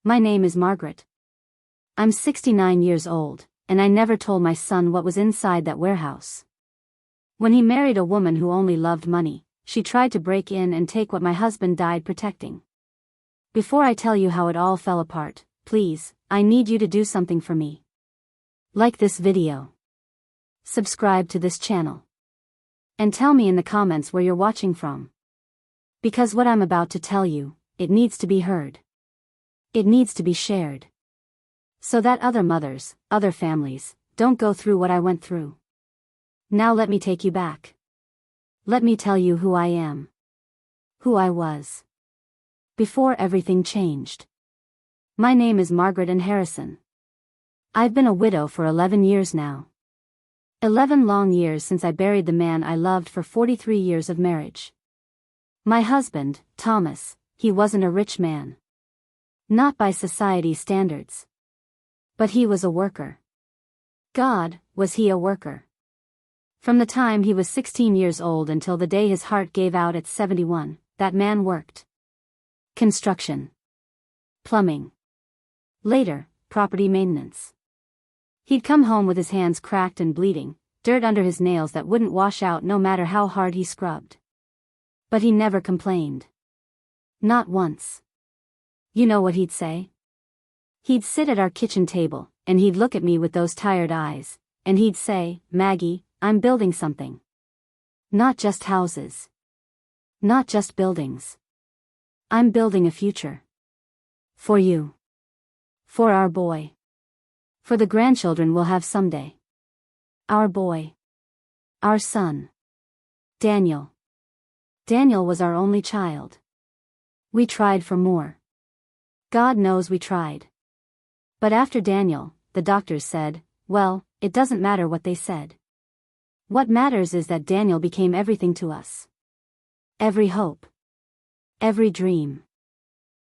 My name is Margaret. I'm 69 years old, and I never told my son what was inside that warehouse. When he married a woman who only loved money, she tried to break in and take what my husband died protecting. Before I tell you how it all fell apart, please, I need you to do something for me. Like this video. Subscribe to this channel. And tell me in the comments where you're watching from. Because what I'm about to tell you, it needs to be heard. It needs to be shared. So that other mothers, other families, don't go through what I went through. Now let me take you back. Let me tell you who I am. Who I was. Before everything changed. My name is Margaret Ann Harrison. I've been a widow for 11 years now. 11 long years since I buried the man I loved for 43 years of marriage. My husband, Thomas, he wasn't a rich man. Not by society's standards. But he was a worker. God, was he a worker. From the time he was 16 years old until the day his heart gave out at 71, that man worked. Construction. Plumbing. Later, property maintenance. He'd come home with his hands cracked and bleeding, dirt under his nails that wouldn't wash out no matter how hard he scrubbed. But he never complained. Not once. You know what he'd say? He'd sit at our kitchen table, and he'd look at me with those tired eyes, and he'd say, "Maggie, I'm building something. Not just houses. Not just buildings. I'm building a future. For you. For our boy. For the grandchildren we'll have someday. Our boy. Our son. Daniel. Daniel was our only child. We tried for more. God knows we tried. But after Daniel, the doctors said, well, it doesn't matter what they said. What matters is that Daniel became everything to us. Every hope. Every dream.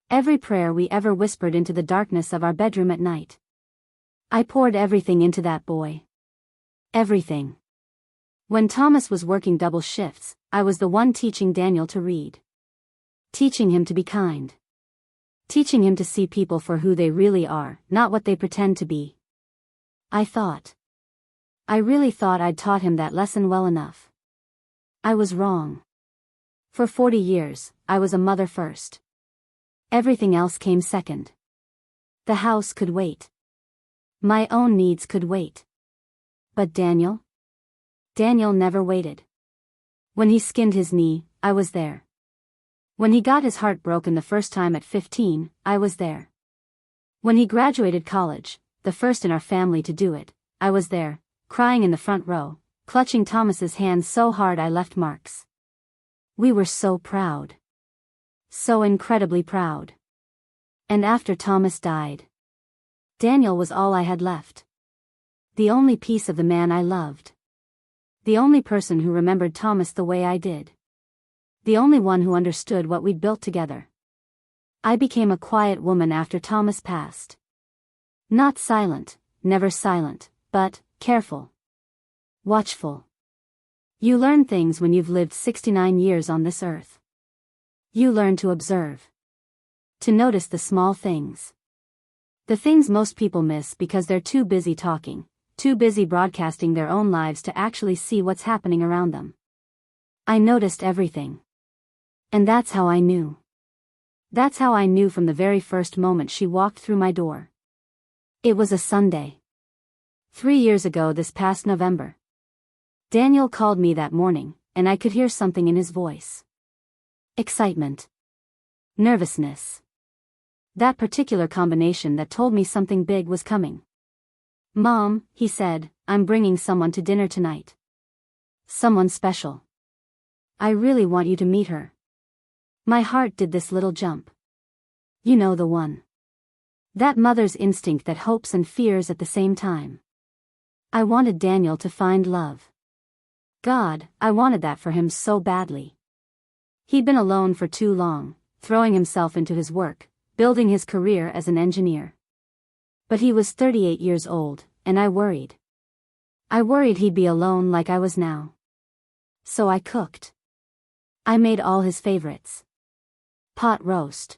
Every prayer we ever whispered into the darkness of our bedroom at night. I poured everything into that boy. Everything. When Thomas was working double shifts, I was the one teaching Daniel to read. Teaching him to be kind. Teaching him to see people for who they really are, not what they pretend to be. I really thought I'd taught him that lesson well enough. I was wrong. For 40 years, I was a mother first. Everything else came second. The house could wait. My own needs could wait. But Daniel? Daniel never waited. When he skinned his knee, I was there. When he got his heart broken the first time at 15, I was there. When he graduated college, the first in our family to do it, I was there, crying in the front row, clutching Thomas's hand so hard I left marks. We were so proud. So incredibly proud. And after Thomas died, Daniel was all I had left. The only piece of the man I loved. The only person who remembered Thomas the way I did. The only one who understood what we'd built together. I became a quiet woman after Thomas passed. Not silent, never silent, but careful. Watchful. You learn things when you've lived 69 years on this earth. You learn to observe. To notice the small things. The things most people miss because they're too busy talking, too busy broadcasting their own lives to actually see what's happening around them. I noticed everything. And that's how I knew. That's how I knew from the very first moment she walked through my door. It was a Sunday. 3 years ago this past November. Daniel called me that morning, and I could hear something in his voice. Excitement. Nervousness. That particular combination that told me something big was coming. "Mom," he said, "I'm bringing someone to dinner tonight. Someone special. I really want you to meet her." My heart did this little jump. You know the one. That mother's instinct that hopes and fears at the same time. I wanted Daniel to find love. God, I wanted that for him so badly. He'd been alone for too long, throwing himself into his work, building his career as an engineer. But he was 38 years old, and I worried. I worried he'd be alone like I was now. So I cooked. I made all his favorites. Pot roast.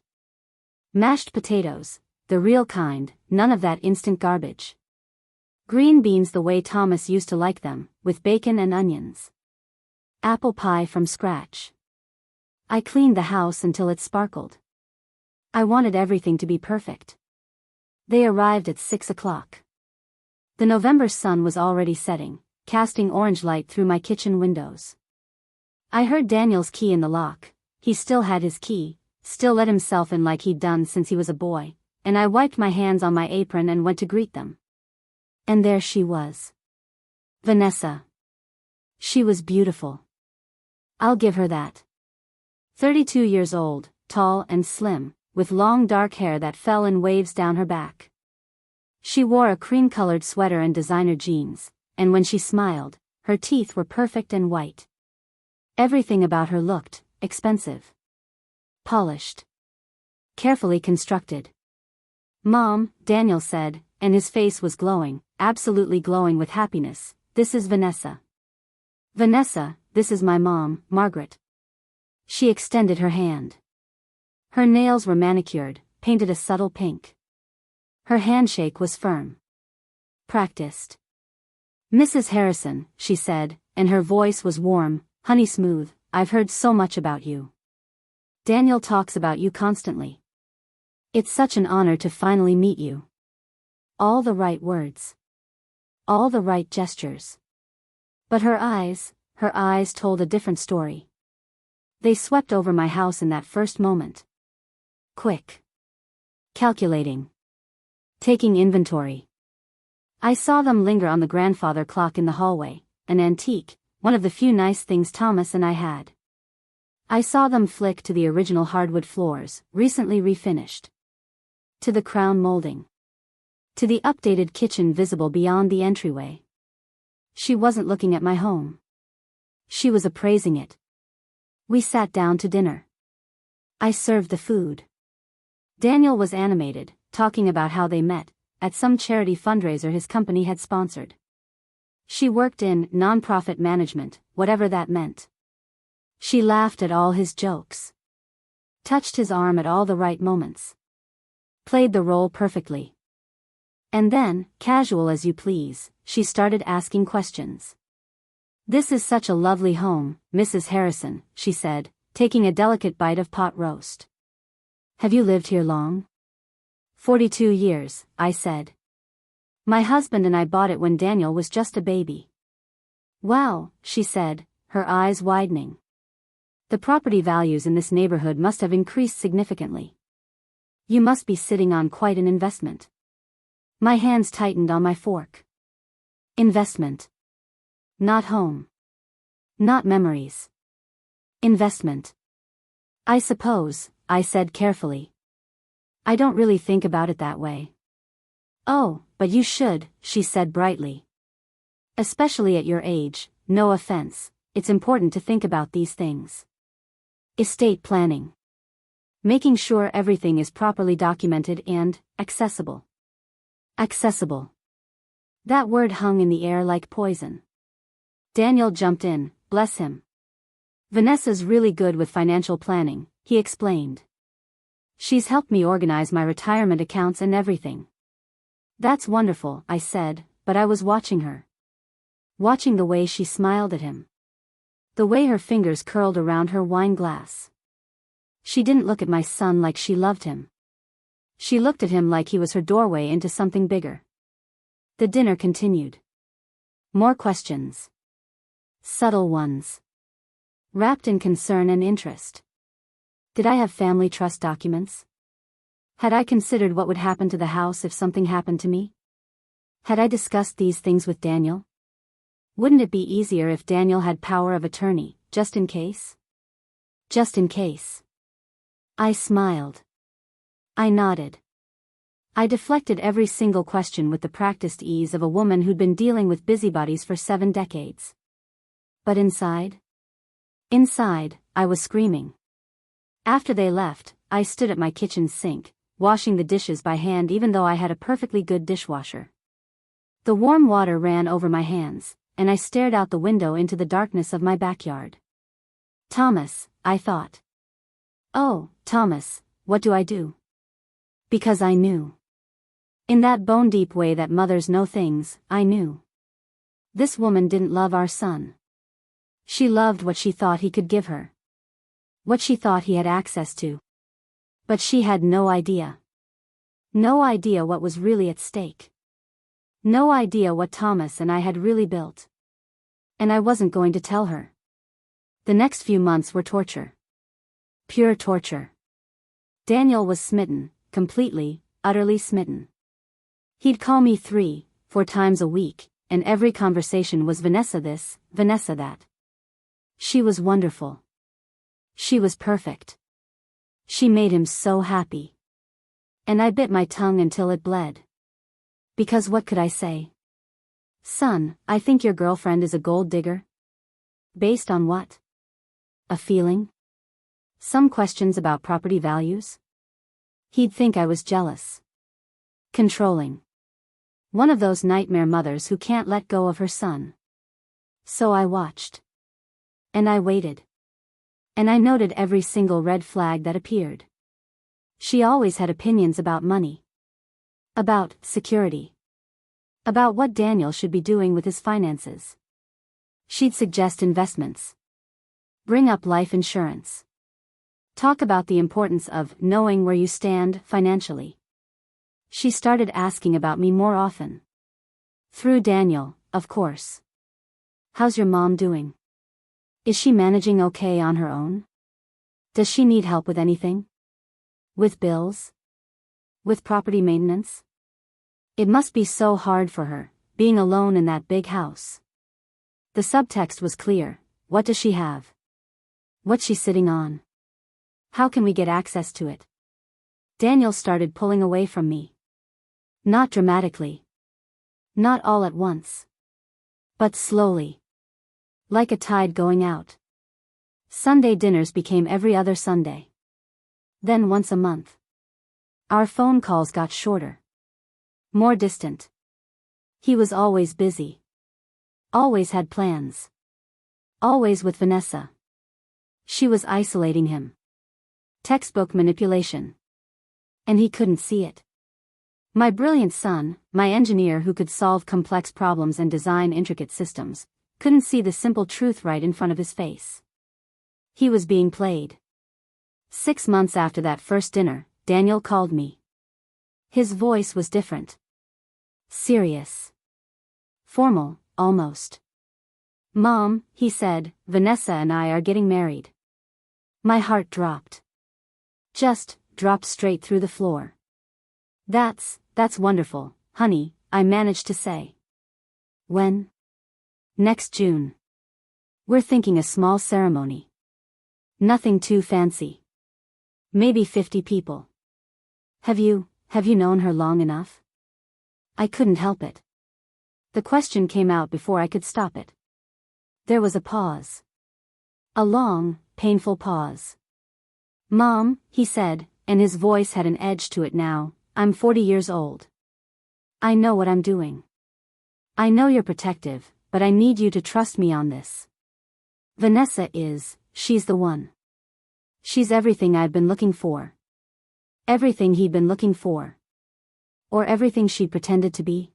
Mashed potatoes, the real kind, none of that instant garbage. Green beans the way Thomas used to like them, with bacon and onions. Apple pie from scratch. I cleaned the house until it sparkled. I wanted everything to be perfect. They arrived at 6 o'clock. The November sun was already setting, casting orange light through my kitchen windows. I heard Daniel's key in the lock. He still had his key, still let himself in like he'd done since he was a boy, and I wiped my hands on my apron and went to greet them. And there she was. Vanessa. She was beautiful. I'll give her that. 32 years old, tall and slim, with long dark hair that fell in waves down her back. She wore a cream-colored sweater and designer jeans, and when she smiled, her teeth were perfect and white. Everything about her looked expensive. Polished. Carefully constructed. "Mom," Daniel said, and his face was glowing, absolutely glowing with happiness, "this is Vanessa." "Vanessa, this is my mom, Margaret." She extended her hand. Her nails were manicured, painted a subtle pink. Her handshake was firm. Practiced. "Mrs. Harrison," she said, and her voice was warm, honey smooth, "I've heard so much about you. Daniel talks about you constantly. It's such an honor to finally meet you." All the right words. All the right gestures. But her eyes told a different story. They swept over my house in that first moment. Quick. Calculating. Taking inventory. I saw them linger on the grandfather clock in the hallway, an antique, one of the few nice things Thomas and I had. I saw them flick to the original hardwood floors, recently refinished. To the crown molding. To the updated kitchen visible beyond the entryway. She wasn't looking at my home. She was appraising it. We sat down to dinner. I served the food. Daniel was animated, talking about how they met, at some charity fundraiser his company had sponsored. She worked in nonprofit management, whatever that meant. She laughed at all his jokes. Touched his arm at all the right moments. Played the role perfectly. And then, casual as you please, she started asking questions. "This is such a lovely home, Mrs. Harrison," she said, taking a delicate bite of pot roast. "Have you lived here long?" 42 years, I said. "My husband and I bought it when Daniel was just a baby." "Wow," she said, her eyes widening. "The property values in this neighborhood must have increased significantly. You must be sitting on quite an investment." My hands tightened on my fork. Investment. Not home. Not memories. Investment. "I suppose," I said carefully. "I don't really think about it that way." "Oh, but you should," she said brightly. "Especially at your age, no offense, it's important to think about these things. Estate planning. Making sure everything is properly documented and accessible." Accessible. That word hung in the air like poison. Daniel jumped in, bless him. "Vanessa's really good with financial planning," he explained. "She's helped me organize my retirement accounts and everything." "That's wonderful," I said, but I was watching her. Watching the way she smiled at him. The way her fingers curled around her wine glass. She didn't look at my son like she loved him. She looked at him like he was her doorway into something bigger. The dinner continued. More questions. Subtle ones. Wrapped in concern and interest. Did I have family trust documents? Had I considered what would happen to the house if something happened to me? Had I discussed these things with Daniel? Wouldn't it be easier if Daniel had power of attorney, just in case? Just in case. I smiled. I nodded. I deflected every single question with the practiced ease of a woman who'd been dealing with busybodies for 7 decades. But inside? Inside, I was screaming. After they left, I stood at my kitchen sink, washing the dishes by hand even though I had a perfectly good dishwasher. The warm water ran over my hands, and I stared out the window into the darkness of my backyard. Thomas, I thought. Oh, Thomas, what do I do? Because I knew. In that bone-deep way that mothers know things, I knew. This woman didn't love our son. She loved what she thought he could give her. What she thought he had access to. But she had no idea. No idea what was really at stake. No idea what Thomas and I had really built. And I wasn't going to tell her. The next few months were torture. Pure torture. Daniel was smitten, completely, utterly smitten. He'd call me 3, 4 times a week, and every conversation was Vanessa this, Vanessa that. She was wonderful. She was perfect. She made him so happy. And I bit my tongue until it bled. Because what could I say? Son, I think your girlfriend is a gold digger? Based on what? A feeling? Some questions about property values? He'd think I was jealous. Controlling. One of those nightmare mothers who can't let go of her son. So I watched. And I waited. And I noted every single red flag that appeared. She always had opinions about money. About security. About what Daniel should be doing with his finances. She'd suggest investments. Bring up life insurance. Talk about the importance of knowing where you stand financially. She started asking about me more often. Through Daniel, of course. How's your mom doing? Is she managing okay on her own? Does she need help with anything? With bills? With property maintenance? It must be so hard for her, being alone in that big house. The subtext was clear. What does she have? What's she sitting on? How can we get access to it? Daniel started pulling away from me. Not dramatically. Not all at once. But slowly. Like a tide going out. Sunday dinners became every other Sunday. Then once a month. Our phone calls got shorter. More distant. He was always busy. Always had plans. Always with Vanessa. She was isolating him. Textbook manipulation. And he couldn't see it. My brilliant son, my engineer who could solve complex problems and design intricate systems, couldn't see the simple truth right in front of his face. He was being played. 6 months after that first dinner, Daniel called me. His voice was different. Serious. Formal, almost. Mom, he said, Vanessa and I are getting married. My heart dropped. Just dropped straight through the floor. That's wonderful, honey, I managed to say. When? Next June. We're thinking a small ceremony. Nothing too fancy. Maybe 50 people. Have you known her long enough? I couldn't help it. The question came out before I could stop it. There was a pause. A long, painful pause. Mom, he said, and his voice had an edge to it now, I'm 40 years old. I know what I'm doing. I know you're protective, but I need you to trust me on this. Vanessa she's the one. She's everything I've been looking for. Everything he'd been looking for. Or everything she pretended to be.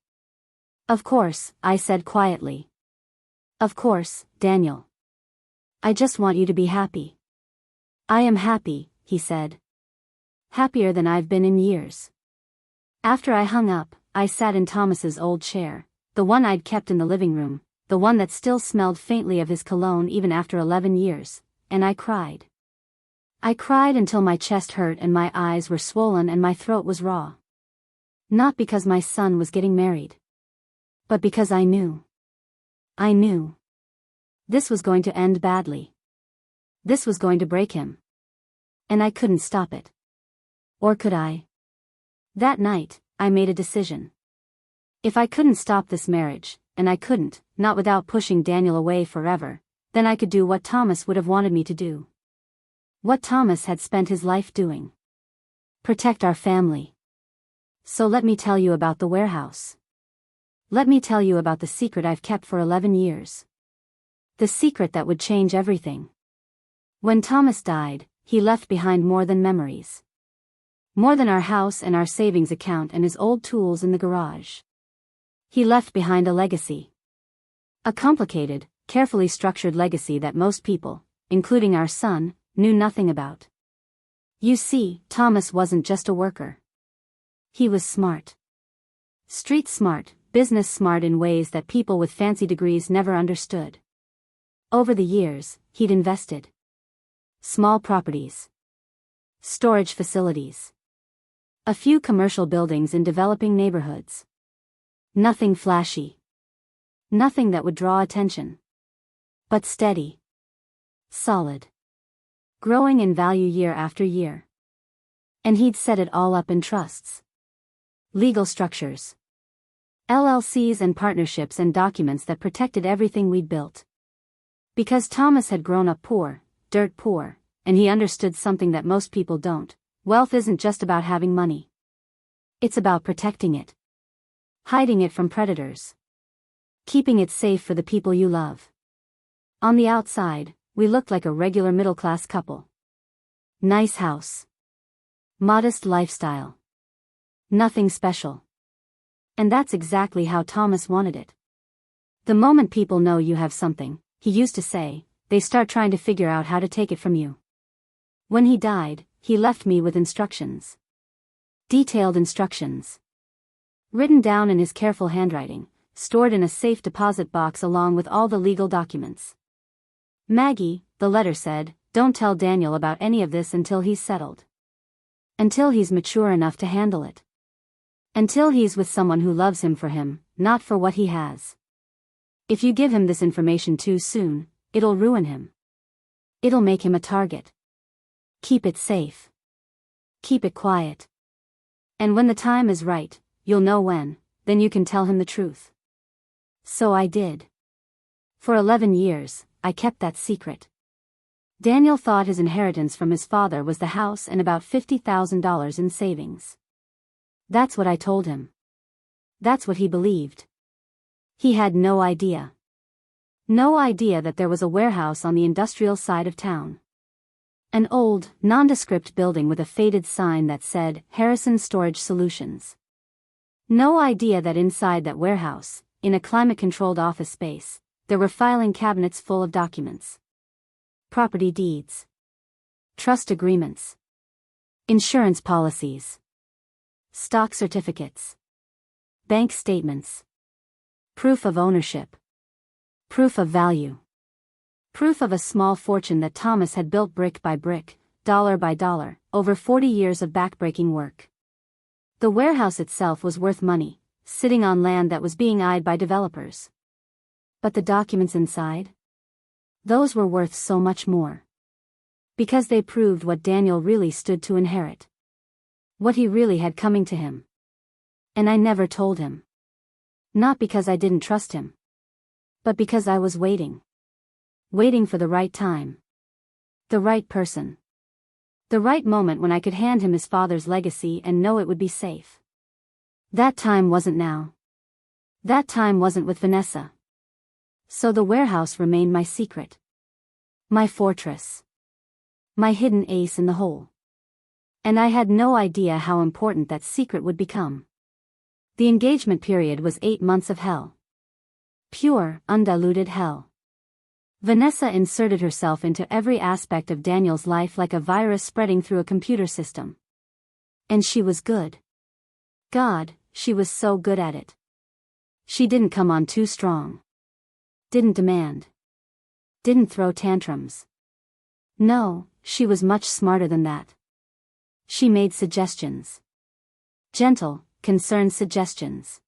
Of course, I said quietly. Of course, Daniel. I just want you to be happy. I am happy, he said. Happier than I've been in years. After I hung up, I sat in Thomas's old chair, the one I'd kept in the living room, the one that still smelled faintly of his cologne even after 11 years, and I cried. I cried until my chest hurt and my eyes were swollen and my throat was raw. Not because my son was getting married. But because I knew. I knew. This was going to end badly. This was going to break him. And I couldn't stop it. Or could I? That night, I made a decision. If I couldn't stop this marriage, and I couldn't, not without pushing Daniel away forever, then I could do what Thomas would have wanted me to do. What Thomas had spent his life doing. Protect our family. So let me tell you about the warehouse. Let me tell you about the secret I've kept for 11 years. The secret that would change everything. When Thomas died, he left behind more than memories. More than our house and our savings account and his old tools in the garage. He left behind a legacy. A complicated, carefully structured legacy that most people, including our son, knew nothing about. You see, Thomas wasn't just a worker. He was smart. Street smart, business smart in ways that people with fancy degrees never understood. Over the years, he'd invested. Small properties. Storage facilities. A few commercial buildings in developing neighborhoods. Nothing flashy. Nothing that would draw attention. But steady. Solid. Growing in value year after year. And he'd set it all up in trusts. Legal structures. LLCs and partnerships and documents that protected everything we'd built. Because Thomas had grown up poor, dirt poor, and he understood something that most people don't. Wealth isn't just about having money. It's about protecting it. Hiding it from predators. Keeping it safe for the people you love. On the outside, we looked like a regular middle-class couple. Nice house. Modest lifestyle. Nothing special. And that's exactly how Thomas wanted it. The moment people know you have something, he used to say, they start trying to figure out how to take it from you. When he died, he left me with instructions. Detailed instructions. Written down in his careful handwriting, stored in a safe deposit box along with all the legal documents. Maggie, the letter said, don't tell Daniel about any of this until he's settled. Until he's mature enough to handle it. Until he's with someone who loves him for him, not for what he has. If you give him this information too soon, it'll ruin him. It'll make him a target. Keep it safe. Keep it quiet. And when the time is right, you'll know when, then you can tell him the truth. So I did. For 11 years, I kept that secret. Daniel thought his inheritance from his father was the house and about $50,000 in savings. That's what I told him. That's what he believed. He had no idea. No idea that there was a warehouse on the industrial side of town. An old, nondescript building with a faded sign that said, Harrison Storage Solutions. No idea that inside that warehouse, in a climate-controlled office space, there were filing cabinets full of documents. Property deeds. Trust agreements. Insurance policies. Stock certificates. Bank statements. Proof of ownership. Proof of value. Proof of a small fortune that Thomas had built brick by brick, dollar by dollar, over 40 years of backbreaking work. The warehouse itself was worth money, sitting on land that was being eyed by developers. But the documents inside? Those were worth so much more. Because they proved what Daniel really stood to inherit. What he really had coming to him. And I never told him. Not because I didn't trust him. But because I was waiting. Waiting for the right time. The right person. The right moment when I could hand him his father's legacy and know it would be safe. That time wasn't now. That time wasn't with Vanessa. So the warehouse remained my secret. My fortress. My hidden ace in the hole. And I had no idea how important that secret would become. The engagement period was 8 months of hell. Pure, undiluted hell. Vanessa inserted herself into every aspect of Daniel's life like a virus spreading through a computer system. And she was good. God, she was so good at it. She didn't come on too strong. Didn't demand. Didn't throw tantrums. No, she was much smarter than that. She made suggestions. Gentle, concerned suggestions.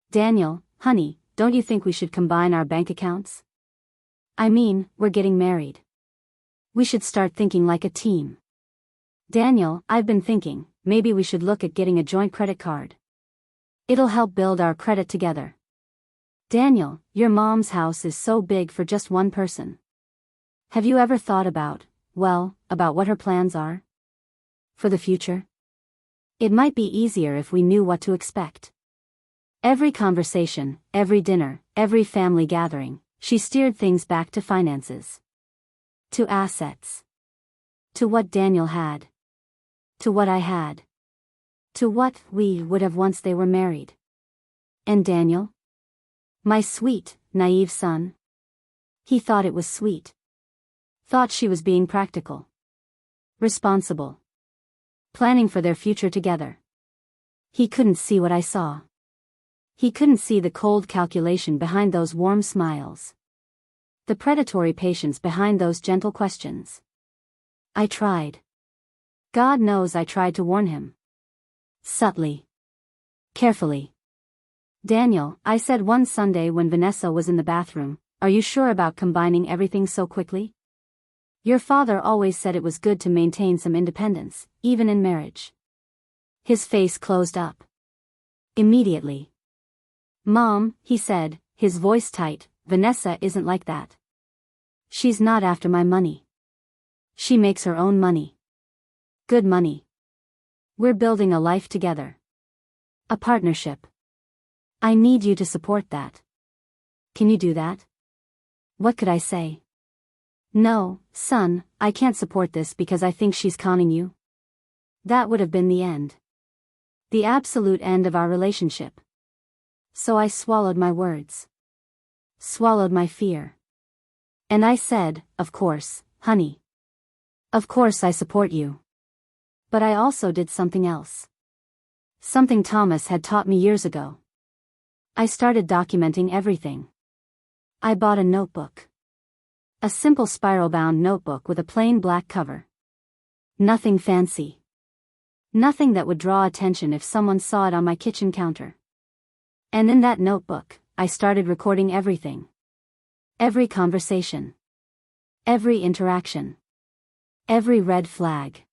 Daniel, honey, don't you think we should combine our bank accounts? I mean, we're getting married. We should start thinking like a team. Daniel, I've been thinking, maybe we should look at getting a joint credit card. It'll help build our credit together. Daniel, your mom's house is so big for just one person. Have you ever thought about what her plans are? For the future? It might be easier if we knew what to expect. Every conversation, every dinner, every family gathering, she steered things back to finances. To assets. To what Daniel had. To what I had. To what we would have once they were married. And Daniel? My sweet, naive son. He thought it was sweet. Thought she was being practical. Responsible. Planning for their future together. He couldn't see what I saw. He couldn't see the cold calculation behind those warm smiles. The predatory patience behind those gentle questions. I tried. God knows I tried to warn him. Subtly. Carefully. Daniel, I said one Sunday when Vanessa was in the bathroom, are you sure about combining everything so quickly? Your father always said it was good to maintain some independence, even in marriage. His face closed up. Immediately. Mom, he said, his voice tight, Vanessa isn't like that. She's not after my money. She makes her own money. Good money. We're building a life together. A partnership. I need you to support that. Can you do that? What could I say? No, son, I can't support this because I think she's conning you. That would have been the end. The absolute end of our relationship. So I swallowed my words. Swallowed my fear. And I said, of course, honey. Of course I support you. But I also did something else. Something Thomas had taught me years ago. I started documenting everything. I bought a notebook. A simple spiral-bound notebook with a plain black cover. Nothing fancy. Nothing that would draw attention if someone saw it on my kitchen counter. And in that notebook, I started recording everything. Every conversation. Every interaction. Every red flag.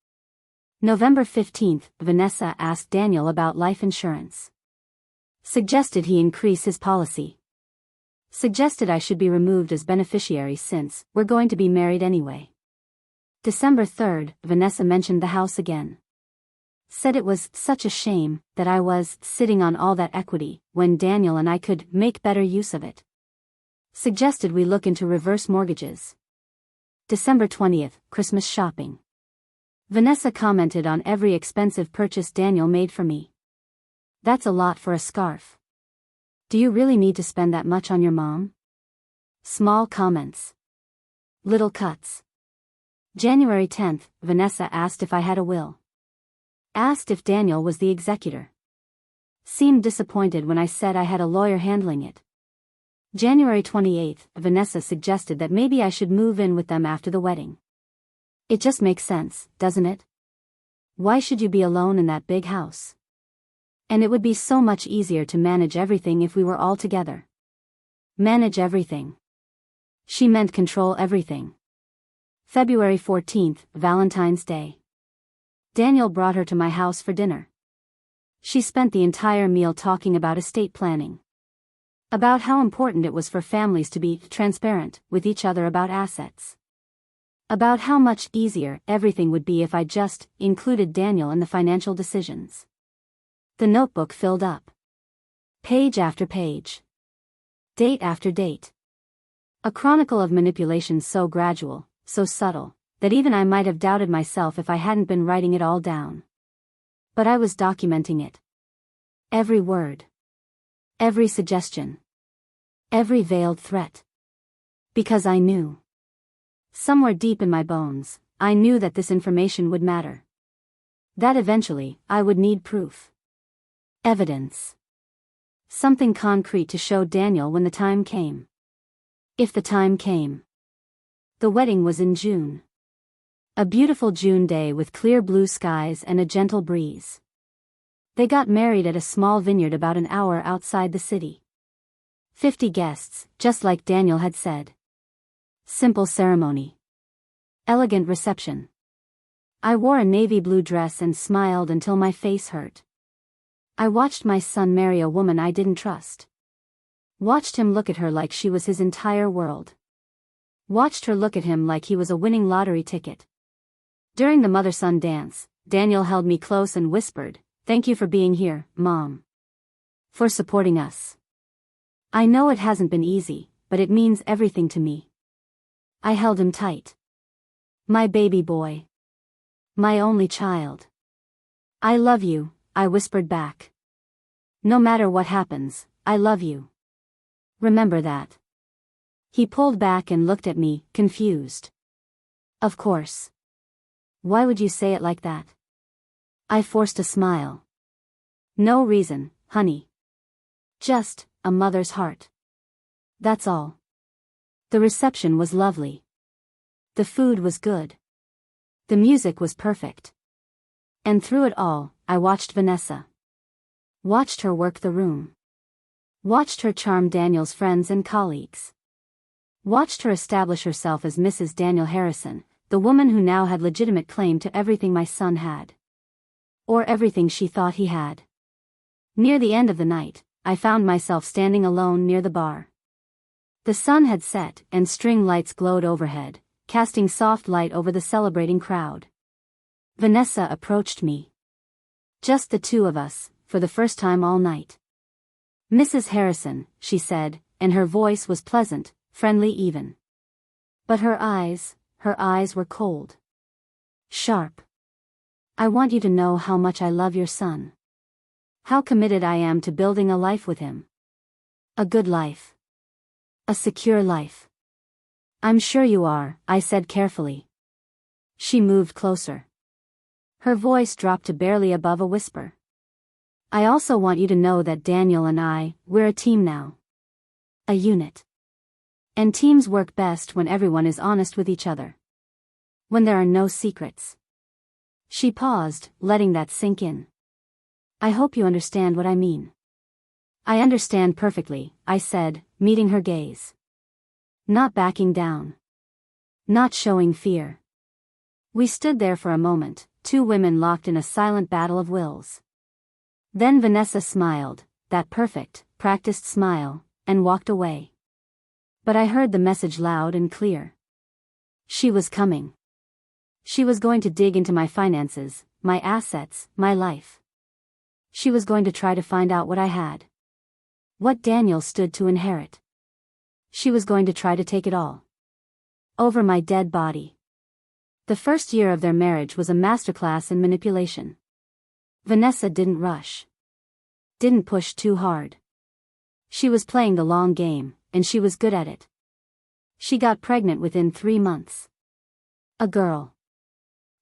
November 15th, Vanessa asked Daniel about life insurance. Suggested he increase his policy. Suggested I should be removed as beneficiary since we're going to be married anyway. December 3rd, Vanessa mentioned the house again. Said it was such a shame that I was sitting on all that equity when Daniel and I could make better use of it. Suggested we look into reverse mortgages. December 20th, Christmas shopping. Vanessa commented on every expensive purchase Daniel made for me. That's a lot for a scarf. Do you really need to spend that much on your mom? Small comments. Little cuts. January 10th, Vanessa asked if I had a will. Asked if Daniel was the executor. Seemed disappointed when I said I had a lawyer handling it. January 28th, Vanessa suggested that maybe I should move in with them after the wedding. It just makes sense, doesn't it? Why should you be alone in that big house? And it would be so much easier to manage everything if we were all together. Manage everything. She meant control everything. February 14th, Valentine's Day. Daniel brought her to my house for dinner. She spent the entire meal talking about estate planning. About how important it was for families to be transparent with each other about assets. About how much easier everything would be if I just included Daniel in the financial decisions. The notebook filled up. Page after page. Date after date. A chronicle of manipulation so gradual, so subtle, that even I might have doubted myself if I hadn't been writing it all down. But I was documenting it. Every word. Every suggestion. Every veiled threat. Because I knew. Somewhere deep in my bones, I knew that this information would matter. That eventually, I would need proof. Evidence. Something concrete to show Daniel when the time came. If the time came. The wedding was in June. A beautiful June day with clear blue skies and a gentle breeze. They got married at a small vineyard about an hour outside the city. 50 guests, just like Daniel had said. Simple ceremony. Elegant reception. I wore a navy blue dress and smiled until my face hurt. I watched my son marry a woman I didn't trust. Watched him look at her like she was his entire world. Watched her look at him like he was a winning lottery ticket. During the mother-son dance, Daniel held me close and whispered, "Thank you for being here, Mom. For supporting us. I know it hasn't been easy, but it means everything to me." I held him tight. My baby boy. My only child. I love you, I whispered back. No matter what happens, I love you. Remember that. He pulled back and looked at me, confused. Of course. Why would you say it like that? I forced a smile. No reason, honey. Just a mother's heart. That's all. The reception was lovely. The food was good. The music was perfect. And through it all, I watched Vanessa. Watched her work the room. Watched her charm Daniel's friends and colleagues. Watched her establish herself as Mrs. Daniel Harrison, the woman who now had legitimate claim to everything my son had. Or everything she thought he had. Near the end of the night, I found myself standing alone near the bar. The sun had set and string lights glowed overhead, casting soft light over the celebrating crowd. Vanessa approached me. Just the two of us, for the first time all night. Mrs. Harrison, she said, and her voice was pleasant, friendly even. But her eyes were cold. Sharp. I want you to know how much I love your son. How committed I am to building a life with him. A good life. A secure life. I'm sure you are, I said carefully. She moved closer. Her voice dropped to barely above a whisper. I also want you to know that Daniel and we're a team now. A unit. And teams work best when everyone is honest with each other. When there are no secrets. She paused, letting that sink in. I hope you understand what I mean. I understand perfectly, I said, meeting her gaze. Not backing down. Not showing fear. We stood there for a moment, two women locked in a silent battle of wills. Then Vanessa smiled, that perfect, practiced smile, and walked away. But I heard the message loud and clear. She was coming. She was going to dig into my finances, my assets, my life. She was going to try to find out what I had. What Daniel stood to inherit. She was going to try to take it all. Over my dead body. The first year of their marriage was a masterclass in manipulation. Vanessa didn't rush. Didn't push too hard. She was playing the long game, and she was good at it. She got pregnant within 3 months. A girl.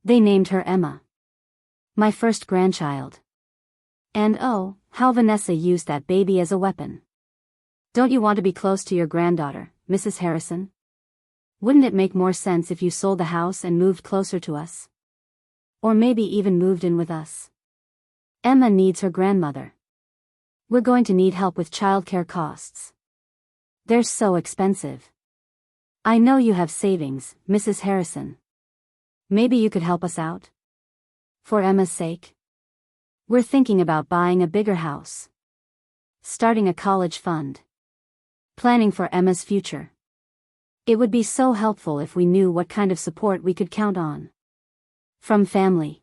They named her Emma. My first grandchild. And oh, how Vanessa used that baby as a weapon. Don't you want to be close to your granddaughter, Mrs. Harrison? Wouldn't it make more sense if you sold the house and moved closer to us? Or maybe even moved in with us? Emma needs her grandmother. We're going to need help with childcare costs. They're so expensive. I know you have savings, Mrs. Harrison. Maybe you could help us out? For Emma's sake? We're thinking about buying a bigger house. Starting a college fund. Planning for Emma's future. It would be so helpful if we knew what kind of support we could count on. From family.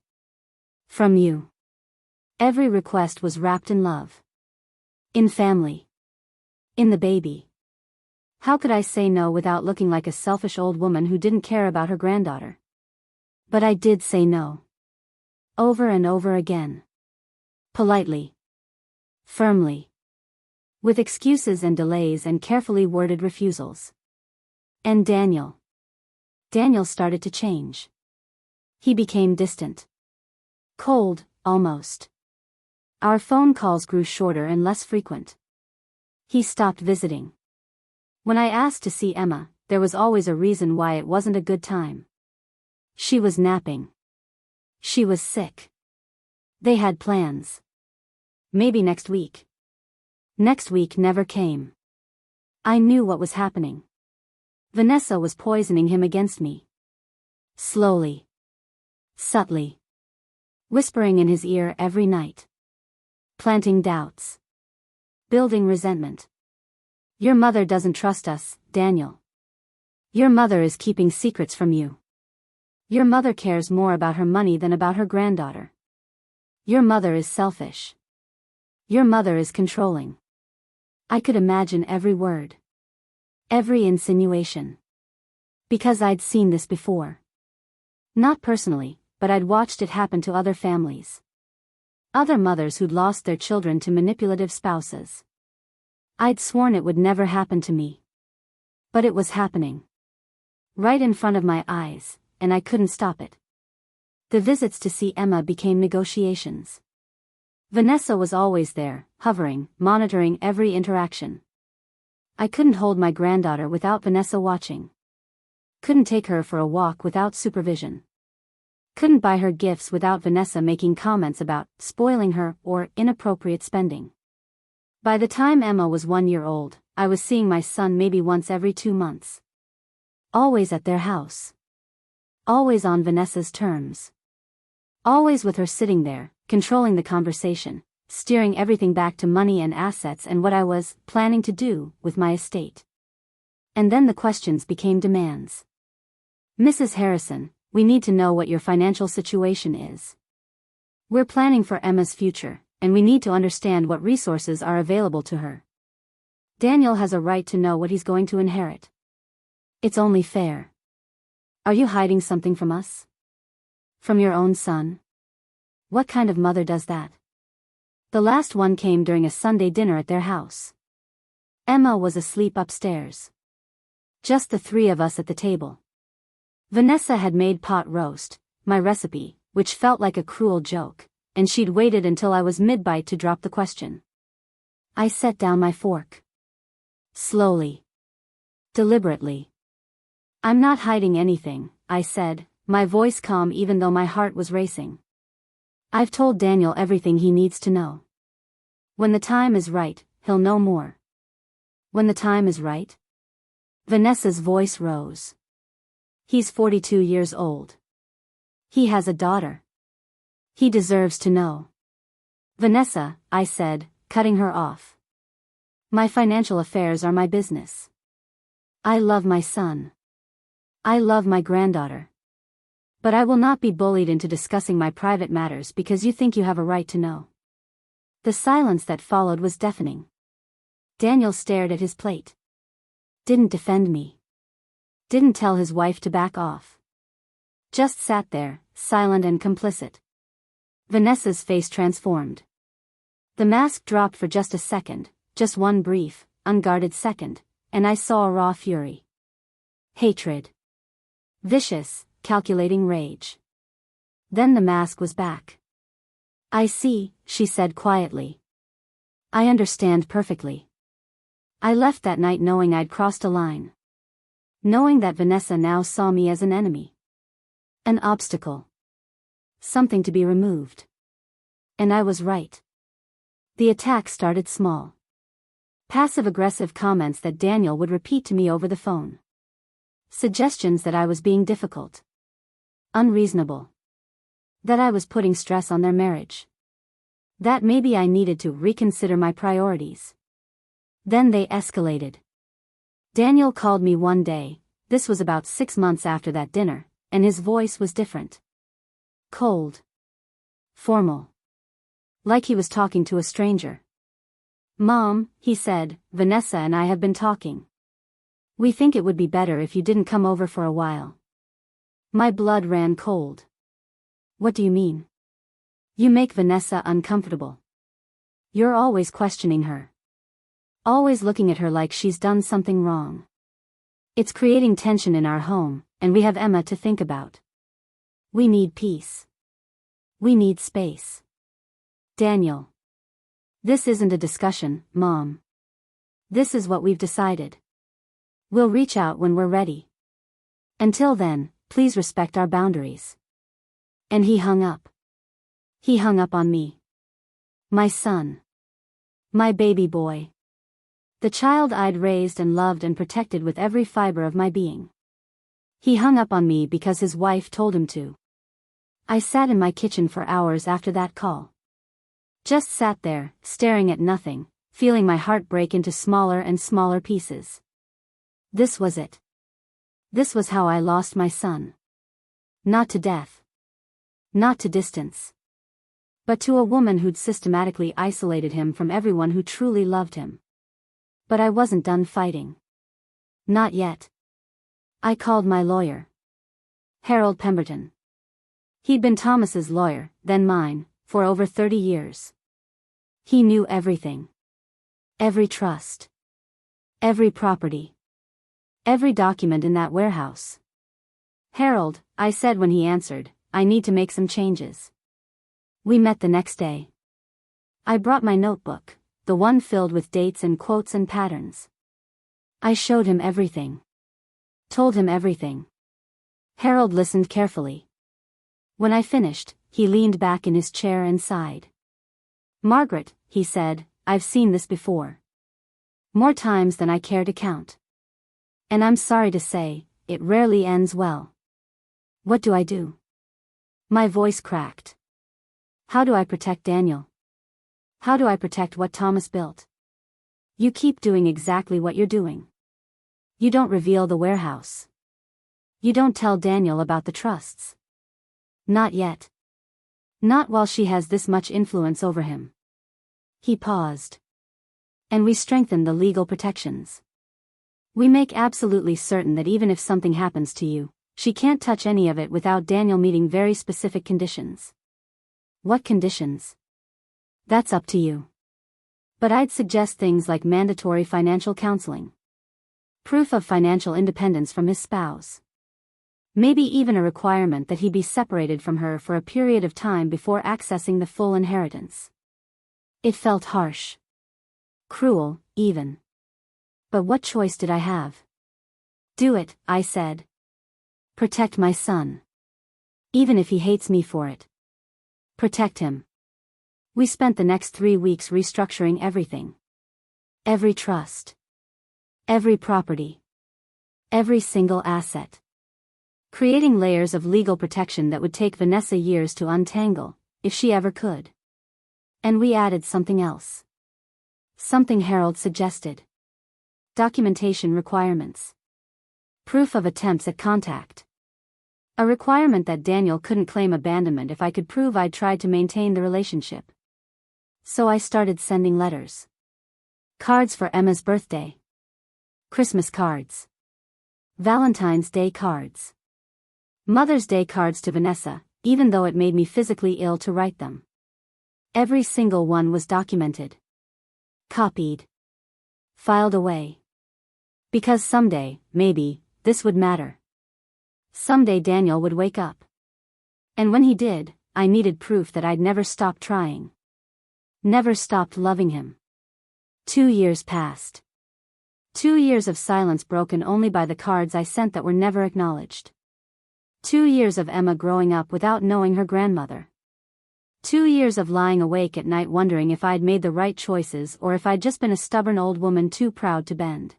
From you. Every request was wrapped in love. In family. In the baby. How could I say no without looking like a selfish old woman who didn't care about her granddaughter? But I did say no. Over and over again. Politely. Firmly. With excuses and delays and carefully worded refusals. And Daniel started to change. He became distant. Cold, almost. Our phone calls grew shorter and less frequent. He stopped visiting. When I asked to see Emma, there was always a reason why it wasn't a good time. She was napping. She was sick. They had plans. Maybe next week. Next week never came. I knew what was happening. Vanessa was poisoning him against me. Slowly. Subtly. Whispering in his ear every night. Planting doubts. Building resentment. Your mother doesn't trust us, Daniel. Your mother is keeping secrets from you. Your mother cares more about her money than about her granddaughter. Your mother is selfish. Your mother is controlling. I could imagine every word. Every insinuation. Because I'd seen this before. Not personally, but I'd watched it happen to other families. Other mothers who'd lost their children to manipulative spouses. I'd sworn it would never happen to me. But it was happening. Right in front of my eyes, and I couldn't stop it. The visits to see Emma became negotiations. Vanessa was always there, hovering, monitoring every interaction. I couldn't hold my granddaughter without Vanessa watching. Couldn't take her for a walk without supervision. Couldn't buy her gifts without Vanessa making comments about spoiling her or inappropriate spending. By the time Emma was 1 year old, I was seeing my son maybe once every 2 months. Always at their house. Always on Vanessa's terms. Always with her sitting there, controlling the conversation, steering everything back to money and assets and what I was planning to do with my estate. And then the questions became demands. Mrs. Harrison, we need to know what your financial situation is. We're planning for Emma's future, and we need to understand what resources are available to her. Daniel has a right to know what he's going to inherit. It's only fair. Are you hiding something from us? From your own son? What kind of mother does that? The last one came during a Sunday dinner at their house. Emma was asleep upstairs. Just the 3 of us at the table. Vanessa had made pot roast, my recipe, which felt like a cruel joke, and she'd waited until I was mid-bite to drop the question. I set down my fork. Slowly. Deliberately. I'm not hiding anything, I said, my voice calm even though my heart was racing. I've told Daniel everything he needs to know. When the time is right, he'll know more. When the time is right? Vanessa's voice rose. He's 42 years old. He has a daughter. He deserves to know. Vanessa, I said, cutting her off. My financial affairs are my business. I love my son. I love my granddaughter. But I will not be bullied into discussing my private matters because you think you have a right to know. The silence that followed was deafening. Daniel stared at his plate. Didn't defend me. Didn't tell his wife to back off. Just sat there, silent and complicit. Vanessa's face transformed. The mask dropped for just a second, just one brief, unguarded second, and I saw a raw fury. Hatred. Vicious, calculating rage. Then the mask was back. I see, she said quietly. I understand perfectly. I left that night knowing I'd crossed a line. Knowing that Vanessa now saw me as an enemy. An obstacle. Something to be removed. And I was right. The attack started small. Passive-aggressive comments that Daniel would repeat to me over the phone. Suggestions that I was being difficult. Unreasonable. That I was putting stress on their marriage. That maybe I needed to reconsider my priorities. Then they escalated. Daniel called me one day, this was about 6 months after that dinner, and his voice was different. Cold. Formal. Like he was talking to a stranger. Mom, he said, Vanessa and I have been talking. We think it would be better if you didn't come over for a while. My blood ran cold. What do you mean? You make Vanessa uncomfortable. You're always questioning her. Always looking at her like she's done something wrong. It's creating tension in our home, and we have Emma to think about. We need peace. We need space. Daniel. This isn't a discussion, Mom. This is what we've decided. We'll reach out when we're ready. Until then, please respect our boundaries. And he hung up. He hung up on me. My son. My baby boy. The child I'd raised and loved and protected with every fiber of my being. He hung up on me because his wife told him to. I sat in my kitchen for hours after that call. Just sat there, staring at nothing, feeling my heart break into smaller and smaller pieces. This was it. This was how I lost my son. Not to death. Not to distance. But to a woman who'd systematically isolated him from everyone who truly loved him. But I wasn't done fighting. Not yet. I called my lawyer. Harold Pemberton. He'd been Thomas's lawyer, then mine, for over 30 years. He knew everything. Every trust. Every property. Every document in that warehouse. "Harold," I said when he answered, "I need to make some changes." We met the next day. I brought my notebook, the one filled with dates and quotes and patterns. I showed him everything. Told him everything. Harold listened carefully. When I finished, he leaned back in his chair and sighed. "Margaret," he said, "I've seen this before. More times than I care to count. And I'm sorry to say, it rarely ends well. What do I do?" My voice cracked. "How do I protect Daniel? How do I protect what Thomas built? You keep doing exactly what you're doing. You don't reveal the warehouse. You don't tell Daniel about the trusts. Not yet. Not while she has this much influence over him." He paused. "And we strengthen the legal protections. We make absolutely certain that even if something happens to you, she can't touch any of it without Daniel meeting very specific conditions." "What conditions?" "That's up to you. But I'd suggest things like mandatory financial counseling. Proof of financial independence from his spouse. Maybe even a requirement that he be separated from her for a period of time before accessing the full inheritance." It felt harsh. Cruel, even. But what choice did I have? "Do it," I said. "Protect my son. Even if he hates me for it. Protect him." We spent the next 3 weeks restructuring everything. Every trust. Every property. Every single asset. Creating layers of legal protection that would take Vanessa years to untangle, if she ever could. And we added something else. Something Harold suggested. Documentation requirements. Proof of attempts at contact. A requirement that Daniel couldn't claim abandonment if I could prove I'd tried to maintain the relationship. So I started sending letters. Cards for Emma's birthday. Christmas cards. Valentine's Day cards. Mother's Day cards to Vanessa, even though it made me physically ill to write them. Every single one was documented. Copied. Filed away. Because someday, maybe, this would matter. Someday Daniel would wake up. And when he did, I needed proof that I'd never stopped trying. Never stopped loving him. 2 years passed. 2 years of silence broken only by the cards I sent that were never acknowledged. 2 years of Emma growing up without knowing her grandmother. 2 years of lying awake at night wondering if I'd made the right choices or if I'd just been a stubborn old woman too proud to bend.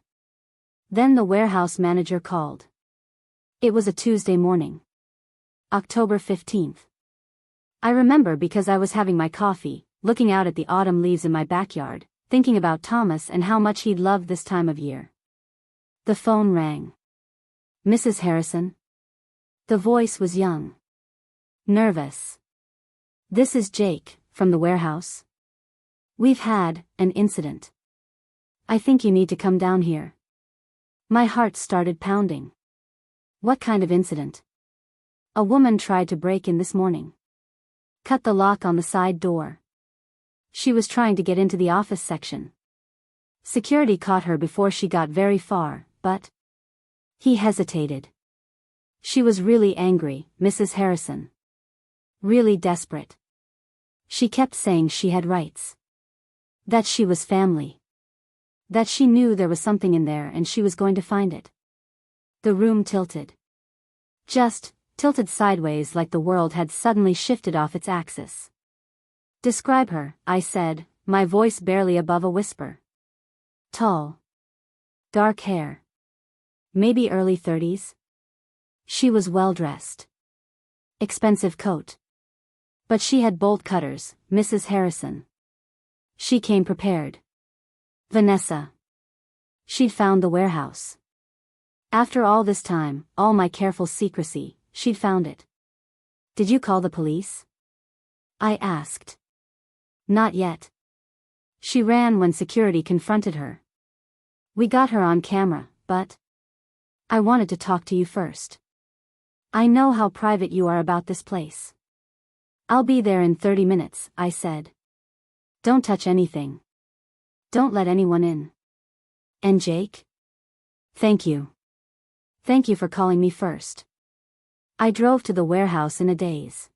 Then the warehouse manager called. It was a Tuesday morning. October 15th. I remember because I was having my coffee, looking out at the autumn leaves in my backyard, thinking about Thomas and how much he'd loved this time of year. The phone rang. "Mrs. Harrison?" The voice was young. Nervous. "This is Jake, from the warehouse. We've had an incident. I think you need to come down here." My heart started pounding. What kind of incident? "A woman tried to break in this morning. Cut the lock on the side door. She was trying to get into the office section. Security caught her before she got very far, but..." He hesitated. "She was really angry, Mrs. Harrison. Really desperate. She kept saying she had rights. That she was family. That she knew there was something in there and she was going to find it." The room tilted. Just tilted sideways like the world had suddenly shifted off its axis. "Describe her," I said, my voice barely above a whisper. "Tall. Dark hair. Maybe early 30s. She was well dressed. Expensive coat. But she had bolt cutters, Mrs. Harrison. She came prepared. Vanessa. She'd found the warehouse. After all this time, all my careful secrecy, she'd found it." "Did you call the police?" I asked. "Not yet. She ran when security confronted her. We got her on camera, but I wanted to talk to you first. I know how private you are about this place. I'll be there in 30 minutes, I said. Don't touch anything. Don't let anyone in. And Jake? Thank you. Thank you for calling me first. I drove to the warehouse in a daze.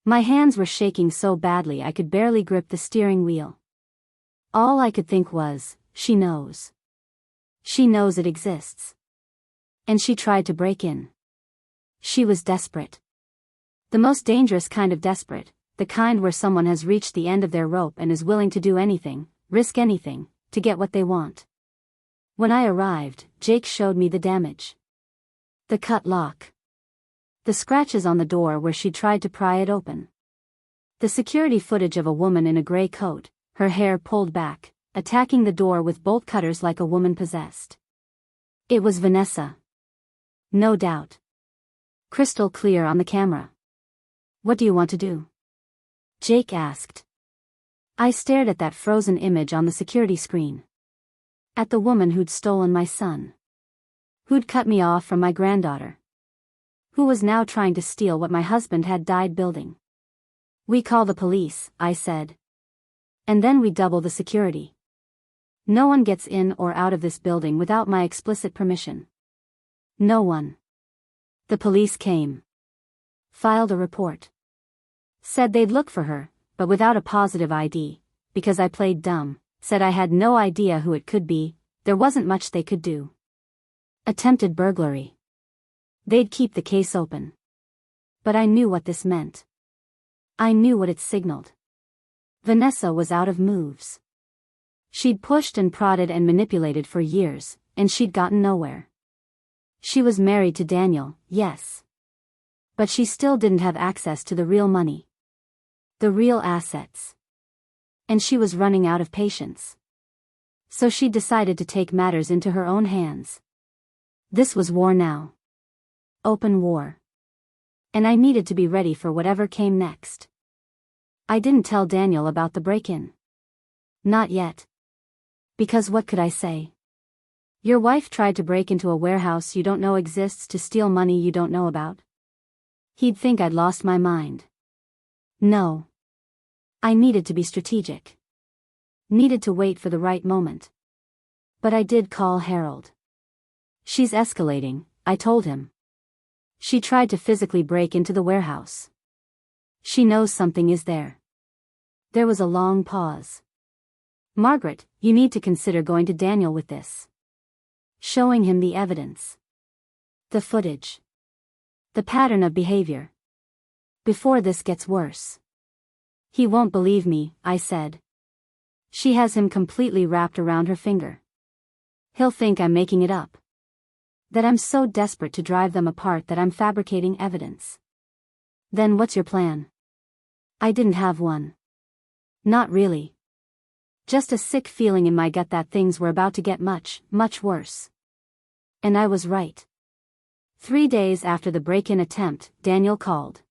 My hands were shaking so badly I could barely grip the steering wheel. All I could think was, she knows. She knows it exists. And she tried to break in. She was desperate. The most dangerous kind of desperate, the kind where someone has reached the end of their rope and is willing to do anything, risk anything, to get what they want. When I arrived, Jake showed me the damage. The cut lock. The scratches on the door where she tried to pry it open. The security footage of a woman in a gray coat, her hair pulled back, attacking the door with bolt cutters like a woman possessed. It was Vanessa. No doubt. Crystal clear on the camera. What do you want to do? Jake asked. I stared at that frozen image on the security screen. At the woman who'd stolen my son. Who'd cut me off from my granddaughter. Who was now trying to steal what my husband had died building. We call the police, I said. And then we double the security. No one gets in or out of this building without my explicit permission. No one. The police came. Filed a report. Said they'd look for her, but without a positive ID, because I played dumb, said I had no idea who it could be, there wasn't much they could do. Attempted burglary. They'd keep the case open. But I knew what this meant. I knew what it signaled. Vanessa was out of moves. She'd pushed and prodded and manipulated for years, and she'd gotten nowhere. She was married to Daniel, yes. But she still didn't have access to the real money. The real assets. And she was running out of patience. So she decided to take matters into her own hands. This was war now. Open war. And I needed to be ready for whatever came next. I didn't tell Daniel about the break-in. Not yet. Because what could I say? Your wife tried to break into a warehouse you don't know exists to steal money you don't know about? He'd think I'd lost my mind. No. I needed to be strategic. Needed to wait for the right moment. But I did call Harold. She's escalating, I told him. She tried to physically break into the warehouse. She knows something is there. There was a long pause. Margaret, you need to consider going to Daniel with this. Showing him the evidence. The footage. The pattern of behavior. Before this gets worse. He won't believe me, I said. She has him completely wrapped around her finger. He'll think I'm making it up. That I'm so desperate to drive them apart that I'm fabricating evidence. Then what's your plan? I didn't have one. Not really. Just a sick feeling in my gut that things were about to get much, much worse. And I was right. 3 days after the break-in attempt, Daniel called.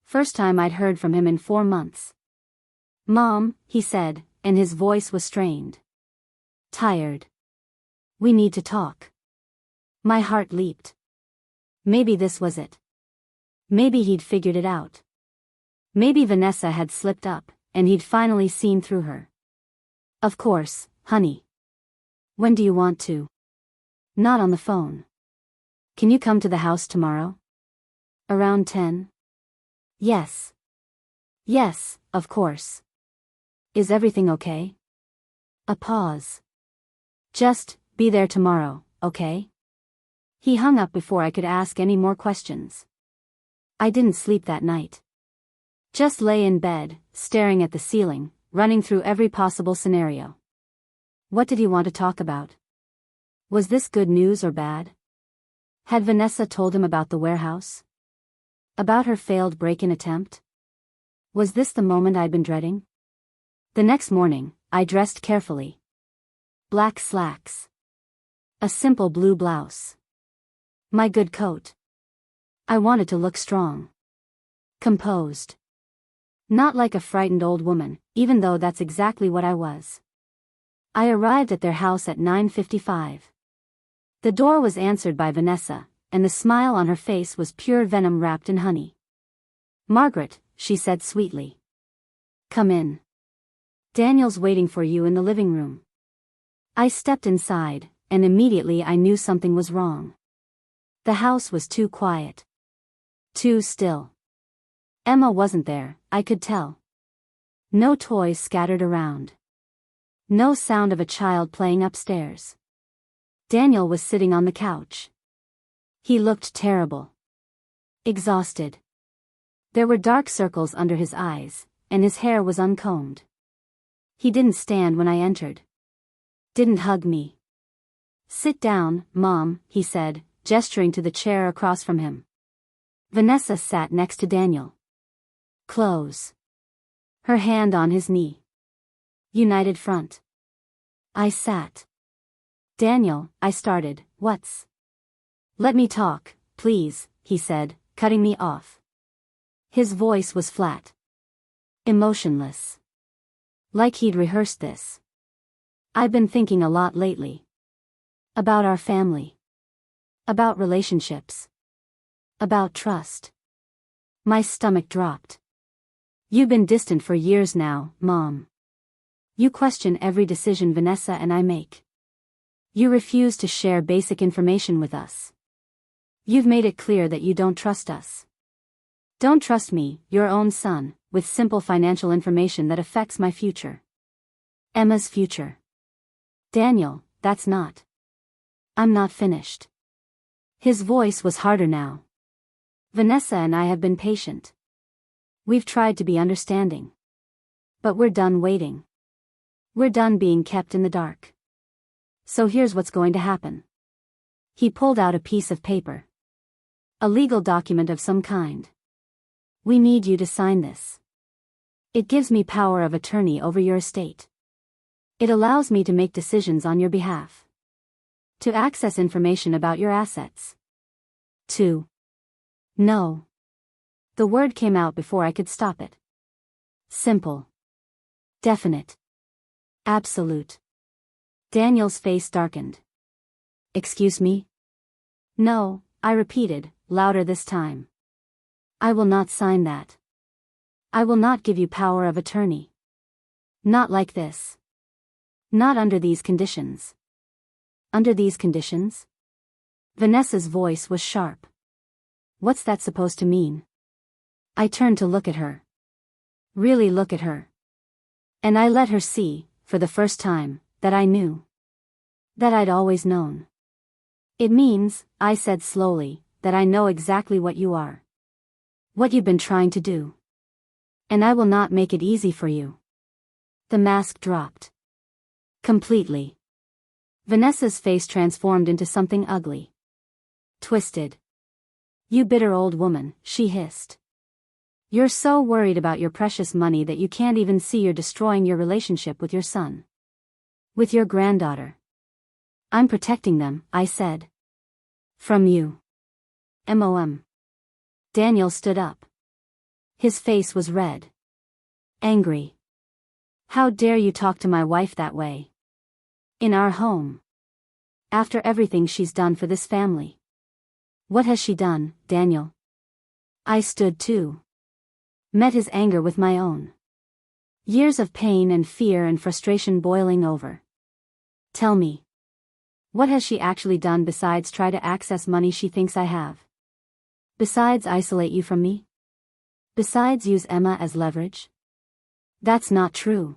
First time I'd heard from him in 4 months. Mom, he said, and his voice was strained. Tired. We need to talk. My heart leaped. Maybe this was it. Maybe he'd figured it out. Maybe Vanessa had slipped up, and he'd finally seen through her. Of course, honey. When do you want to? Not on the phone. Can you come to the house tomorrow? Around 10? Yes. Yes, of course. Is everything okay? A pause. Just, be there tomorrow, okay? He hung up before I could ask any more questions. I didn't sleep that night. Just lay in bed, staring at the ceiling, running through every possible scenario. What did he want to talk about? Was this good news or bad? Had Vanessa told him about the warehouse? About her failed break-in attempt? Was this the moment I'd been dreading? The next morning, I dressed carefully. Black slacks. A simple blue blouse. My good coat. I wanted to look strong. Composed. Not like a frightened old woman, even though that's exactly what I was. I arrived at their house at 9:55. The door was answered by Vanessa, and the smile on her face was pure venom wrapped in honey. Margaret, she said sweetly. Come in. Daniel's waiting for you in the living room. I stepped inside, and immediately I knew something was wrong. The house was too quiet. Too still. Emma wasn't there, I could tell. No toys scattered around. No sound of a child playing upstairs. Daniel was sitting on the couch. He looked terrible. Exhausted. There were dark circles under his eyes, and his hair was uncombed. He didn't stand when I entered. Didn't hug me. Sit down, Mom, he said, gesturing to the chair across from him. Vanessa sat next to Daniel. Close. Her hand on his knee. United front. I sat. Daniel, I started, what's? Let me talk, please, he said, cutting me off. His voice was flat. Emotionless. Like he'd rehearsed this. I've been thinking a lot lately. About our family. About relationships. About trust. My stomach dropped. You've been distant for years now, Mom. You question every decision Vanessa and I make. You refuse to share basic information with us. You've made it clear that you don't trust us. Don't trust me, your own son, with simple financial information that affects my future. Emma's future. Daniel, that's not. I'm not finished. His voice was harder now. Vanessa and I have been patient. We've tried to be understanding. But we're done waiting. We're done being kept in the dark. So here's what's going to happen. He pulled out a piece of paper. A legal document of some kind. We need you to sign this. It gives me power of attorney over your estate. It allows me to make decisions on your behalf. To access information about your assets. No. The word came out before I could stop it. Simple. Definite. Absolute. Daniel's face darkened. Excuse me? No, I repeated, louder this time. I will not sign that. I will not give you power of attorney. Not like this. Not under these conditions. Under these conditions? Vanessa's voice was sharp. What's that supposed to mean? I turned to look at her. Really look at her. And I let her see, for the first time, that I knew. That I'd always known. It means, I said slowly, that I know exactly what you are. What you've been trying to do. And I will not make it easy for you. The mask dropped. Completely. Vanessa's face transformed into something ugly. Twisted. You bitter old woman, she hissed. You're so worried about your precious money that you can't even see you're destroying your relationship with your son. With your granddaughter. I'm protecting them, I said. From you. Mom. Daniel stood up. His face was red. Angry. How dare you talk to my wife that way? In our home. After everything she's done for this family. What has she done, Daniel? I stood too. Met his anger with my own. Years of pain and fear and frustration boiling over. Tell me. What has she actually done besides try to access money she thinks I have? Besides isolate you from me? Besides use Emma as leverage? That's not true.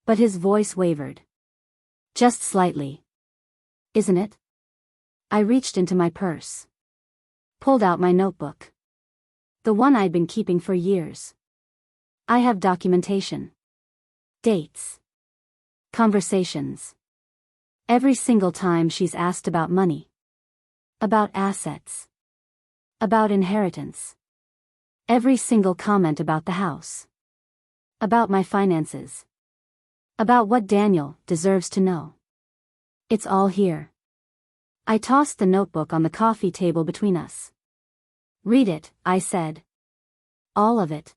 But his voice wavered. Just slightly. Isn't it? I reached into my purse. Pulled out my notebook. The one I'd been keeping for years. I have documentation. Dates. Conversations. Every single time she's asked about money. About assets. About inheritance. Every single comment about the house. About my finances. About what Daniel deserves to know. It's all here. I tossed the notebook on the coffee table between us. Read it, I said. All of it.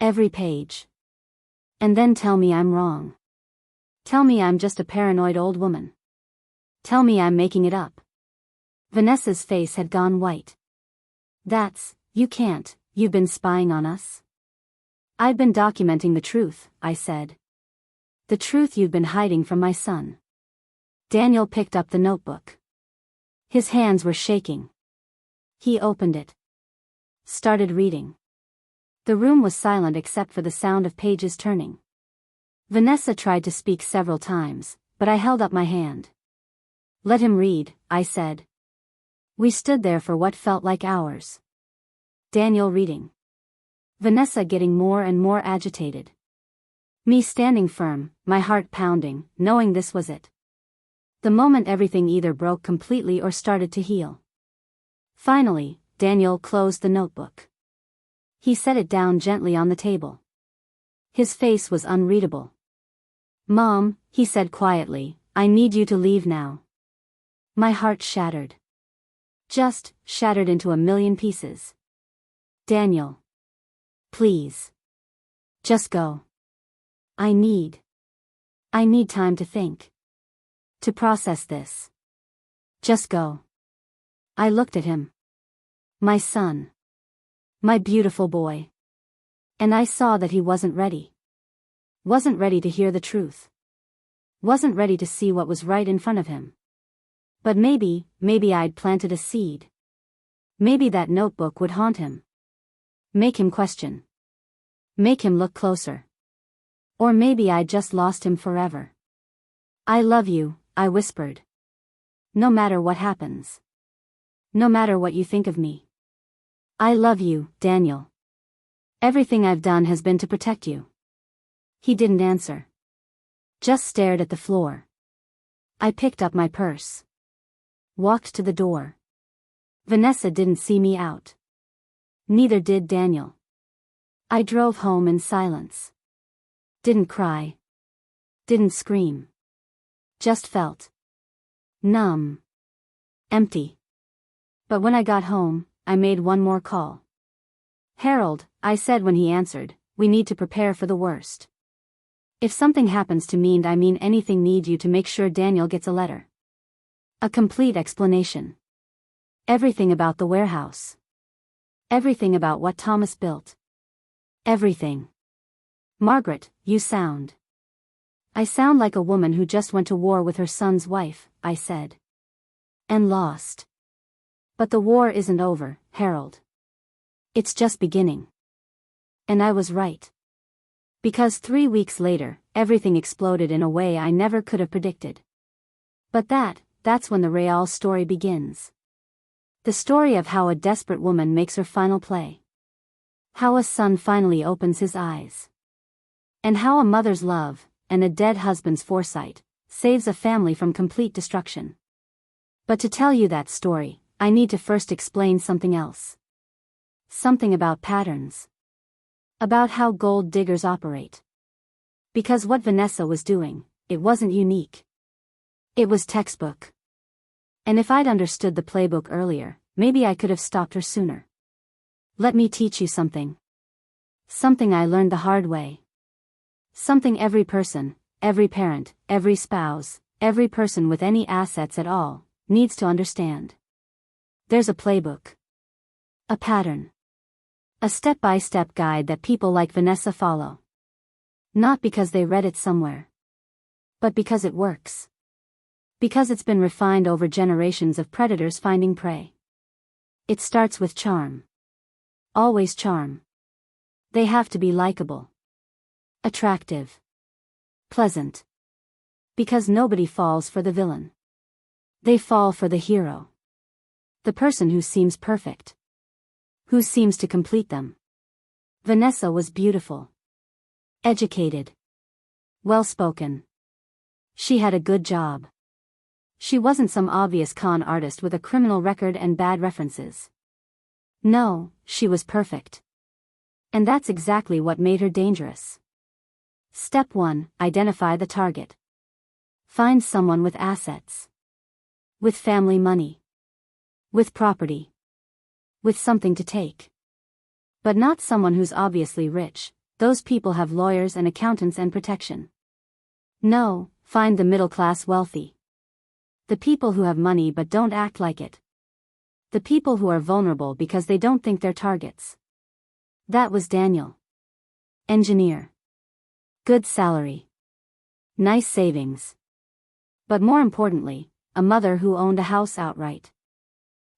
Every page. And then tell me I'm wrong. Tell me I'm just a paranoid old woman. Tell me I'm making it up. Vanessa's face had gone white. You can't, You've been spying on us? I've been documenting the truth, I said. The truth you've been hiding from my son. Daniel picked up the notebook. His hands were shaking. He opened it. Started reading. The room was silent except for the sound of pages turning. Vanessa tried to speak several times, but I held up my hand. Let him read, I said. We stood there for what felt like hours. Daniel reading. Vanessa getting more and more agitated. Me standing firm, my heart pounding, knowing this was it. The moment everything either broke completely or started to heal. Finally, Daniel closed the notebook. He set it down gently on the table. His face was unreadable. Mom, he said quietly, I need you to leave now. My heart shattered. Just shattered into a million pieces. Daniel. Please. Just go. I need time to think. To process this. Just go. I looked at him. My son. My beautiful boy. And I saw that he wasn't ready. Wasn't ready to hear the truth. Wasn't ready to see what was right in front of him. But maybe I'd planted a seed. Maybe that notebook would haunt him. Make him question. Make him look closer. Or maybe I'd just lost him forever. I love you, I whispered. No matter what happens. No matter what you think of me. I love you, Daniel. Everything I've done has been to protect you. He didn't answer. Just stared at the floor. I picked up my purse. Walked to the door. Vanessa didn't see me out. Neither did Daniel. I drove home in silence. Didn't cry. Didn't scream. Just felt numb. Empty. But when I got home, I made one more call. Harold, I said when he answered, we need to prepare for the worst. If something happens to me and I mean anything, need you to make sure Daniel gets a letter. A complete explanation. Everything about the warehouse. Everything about what Thomas built. Everything. Margaret, you sound. I sound like a woman who just went to war with her son's wife, I said. And lost. But the war isn't over, Harold. It's just beginning. And I was right. Because 3 weeks later, everything exploded in a way I never could have predicted. But that's when the real story begins. The story of how a desperate woman makes her final play. How a son finally opens his eyes. And how a mother's love, and a dead husband's foresight, saves a family from complete destruction. But to tell you that story, I need to first explain something else. Something about patterns. About how gold diggers operate. Because what Vanessa was doing, it wasn't unique. It was textbook. And if I'd understood the playbook earlier, maybe I could have stopped her sooner. Let me teach you something. Something I learned the hard way. Something every person, every parent, every spouse, every person with any assets at all, needs to understand. There's a playbook. A pattern. A step-by-step guide that people like Vanessa follow. Not because they read it somewhere. But because it works. Because it's been refined over generations of predators finding prey. It starts with charm. Always charm. They have to be likable. Attractive. Pleasant. Because nobody falls for the villain. They fall for the hero. The person who seems perfect. Who seems to complete them. Vanessa was beautiful. Educated. Well-spoken. She had a good job. She wasn't some obvious con artist with a criminal record and bad references. No, she was perfect. And that's exactly what made her dangerous. Step 1, identify the target. Find someone with assets. With family money. With property. With something to take. But not someone who's obviously rich. Those people have lawyers and accountants and protection. No, find the middle-class wealthy. The people who have money but don't act like it. The people who are vulnerable because they don't think they're targets. That was Daniel. Engineer. Good salary. Nice savings. But more importantly, a mother who owned a house outright.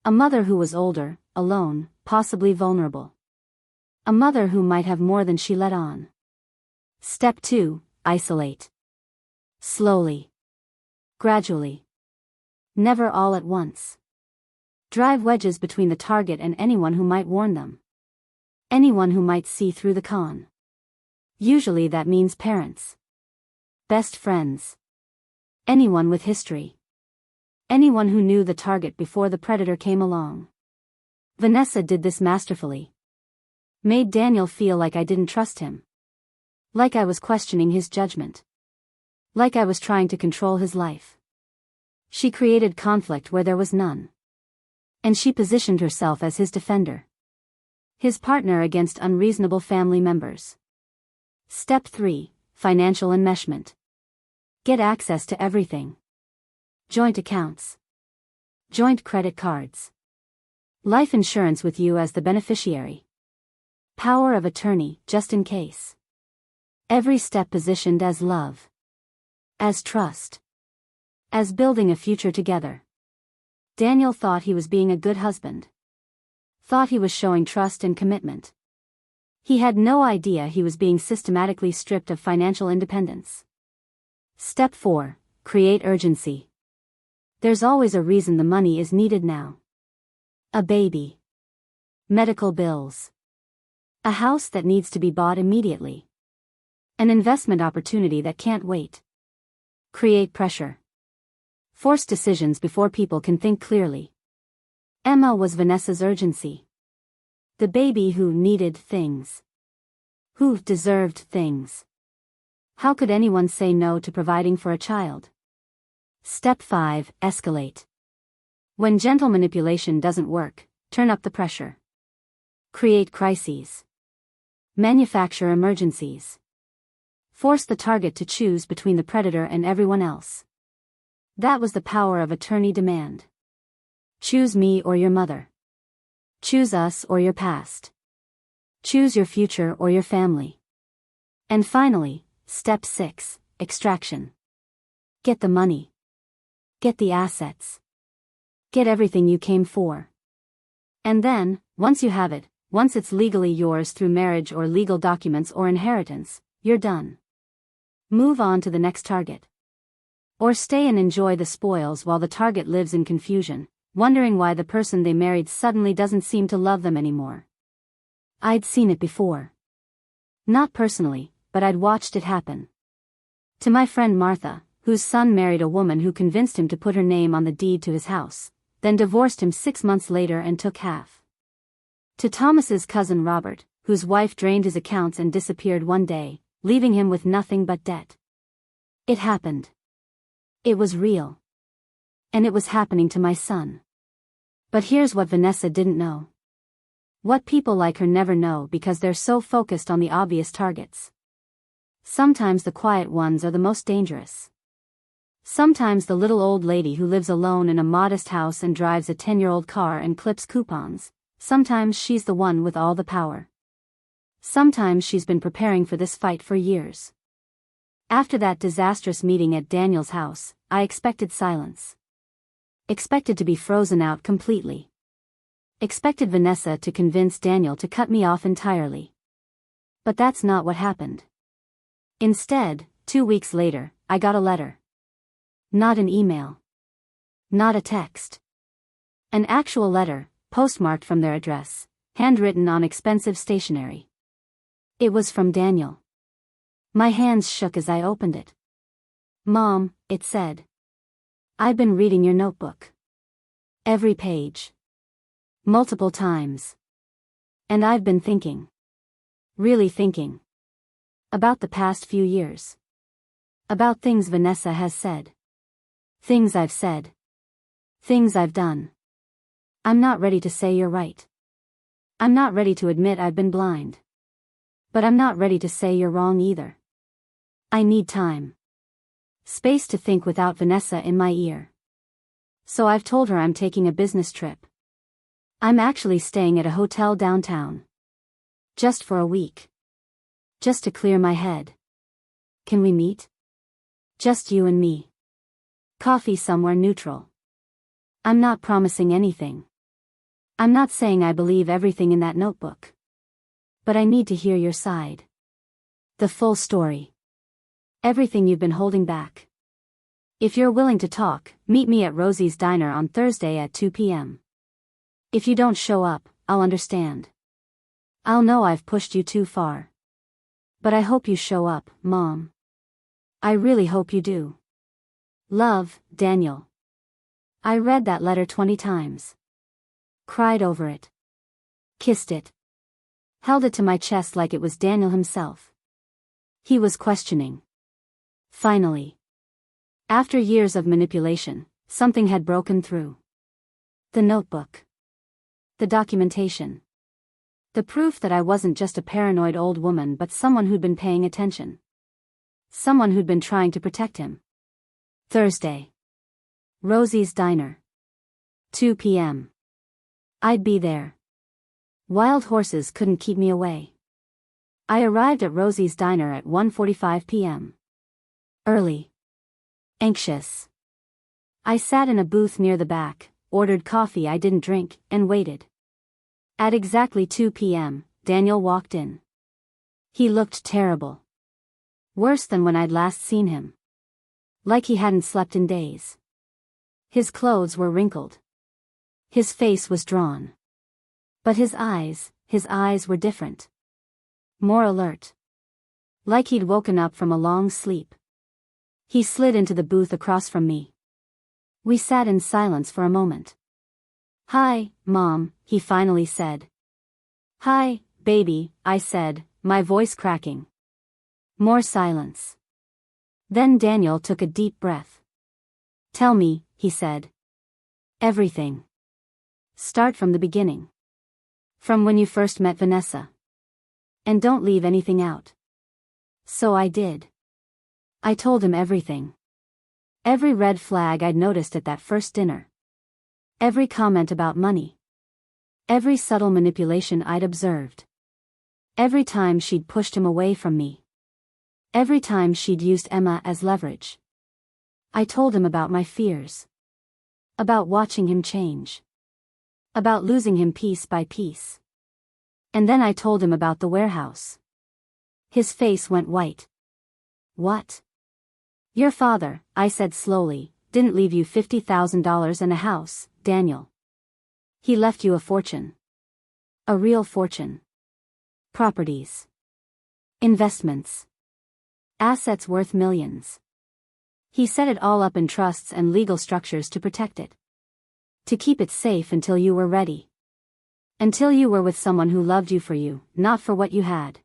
A mother who was older, alone, possibly vulnerable. A mother who might have more than she let on. Step 2, isolate. Slowly. Gradually. Never all at once. Drive wedges between the target and anyone who might warn them. Anyone who might see through the con. Usually that means parents. Best friends. Anyone with history. Anyone who knew the target before the predator came along. Vanessa did this masterfully. Made Daniel feel like I didn't trust him. Like I was questioning his judgment. Like I was trying to control his life. She created conflict where there was none. And she positioned herself as his defender. His partner against unreasonable family members. Step 3, financial enmeshment. Get access to everything. Joint accounts. Joint credit cards. Life insurance with you as the beneficiary. Power of attorney, just in case. Every step positioned as love. As trust. As building a future together. Daniel thought he was being a good husband. Thought he was showing trust and commitment. He had no idea he was being systematically stripped of financial independence. Step 4, create urgency. There's always a reason the money is needed now. A baby. Medical bills. A house that needs to be bought immediately. An investment opportunity that can't wait. Create pressure. Force decisions before people can think clearly. Emma was Vanessa's urgency. The baby who needed things. Who deserved things. How could anyone say no to providing for a child? Step 5, escalate. When gentle manipulation doesn't work, turn up the pressure. Create crises. Manufacture emergencies. Force the target to choose between the predator and everyone else. That was the power of attorney demand. Choose me or your mother. Choose us or your past. Choose your future or your family. And finally, step 6, extraction. Get the money. Get the assets. Get everything you came for. And then, once you have it, once it's legally yours through marriage or legal documents or inheritance, you're done. Move on to the next target. Or stay and enjoy the spoils while the target lives in confusion, wondering why the person they married suddenly doesn't seem to love them anymore. I'd seen it before. Not personally, but I'd watched it happen. To my friend Martha, whose son married a woman who convinced him to put her name on the deed to his house, then divorced him 6 months later and took half. To Thomas's cousin Robert, whose wife drained his accounts and disappeared one day, leaving him with nothing but debt. It happened. It was real. And it was happening to my son. But here's what Vanessa didn't know. What people like her never know because they're so focused on the obvious targets. Sometimes the quiet ones are the most dangerous. Sometimes the little old lady who lives alone in a modest house and drives a 10-year-old car and clips coupons. Sometimes she's the one with all the power. Sometimes she's been preparing for this fight for years. After that disastrous meeting at Daniel's house, I expected silence. Expected to be frozen out completely. Expected Vanessa to convince Daniel to cut me off entirely. But that's not what happened. Instead, 2 weeks later, I got a letter. Not an email. Not a text. An actual letter, postmarked from their address, handwritten on expensive stationery. It was from Daniel. My hands shook as I opened it. Mom, it said. I've been reading your notebook. Every page. Multiple times. And I've been thinking. Really thinking. About the past few years. About things Vanessa has said. Things I've said. Things I've done. I'm not ready to say you're right. I'm not ready to admit I've been blind. But I'm not ready to say you're wrong either. I need time. Space to think without Vanessa in my ear. So I've told her I'm taking a business trip. I'm actually staying at a hotel downtown. Just for a week. Just to clear my head. Can we meet? Just you and me. Coffee somewhere neutral. I'm not promising anything. I'm not saying I believe everything in that notebook. But I need to hear your side. The full story. Everything you've been holding back. If you're willing to talk, meet me at Rosie's Diner on Thursday at 2 p.m. If you don't show up, I'll understand. I'll know I've pushed you too far. But I hope you show up, Mom. I really hope you do. Love, Daniel. I read that letter 20 times. Cried over it. Kissed it. Held it to my chest like it was Daniel himself. He was questioning. Finally. After years of manipulation, something had broken through. The notebook. The documentation. The proof that I wasn't just a paranoid old woman but someone who'd been paying attention. Someone who'd been trying to protect him. Thursday. Rosie's Diner. 2 p.m. I'd be there. Wild horses couldn't keep me away. I arrived at Rosie's Diner at 1:45 p.m. Early. Anxious. I sat in a booth near the back, ordered coffee I didn't drink, and waited. At exactly 2 p.m., Daniel walked in. He looked terrible. Worse than when I'd last seen him. Like he hadn't slept in days. His clothes were wrinkled. His face was drawn. But his eyes were different. More alert. Like he'd woken up from a long sleep. He slid into the booth across from me. We sat in silence for a moment. "Hi, Mom," he finally said. "Hi, baby," I said, my voice cracking. More silence. Then Daniel took a deep breath. "Tell me," he said. "Everything. Start from the beginning. From when you first met Vanessa. And don't leave anything out." So I did. I told him everything. Every red flag I'd noticed at that first dinner. Every comment about money. Every subtle manipulation I'd observed. Every time she'd pushed him away from me. Every time she'd used Emma as leverage. I told him about my fears. About watching him change. About losing him piece by piece. And then I told him about the warehouse. His face went white. "What?" "Your father," I said slowly, "didn't leave you $50,000 and a house, Daniel. He left you a fortune. A real fortune. Properties. Investments. Assets worth millions. He set it all up in trusts and legal structures to protect it. To keep it safe until you were ready. Until you were with someone who loved you for you, not for what you had."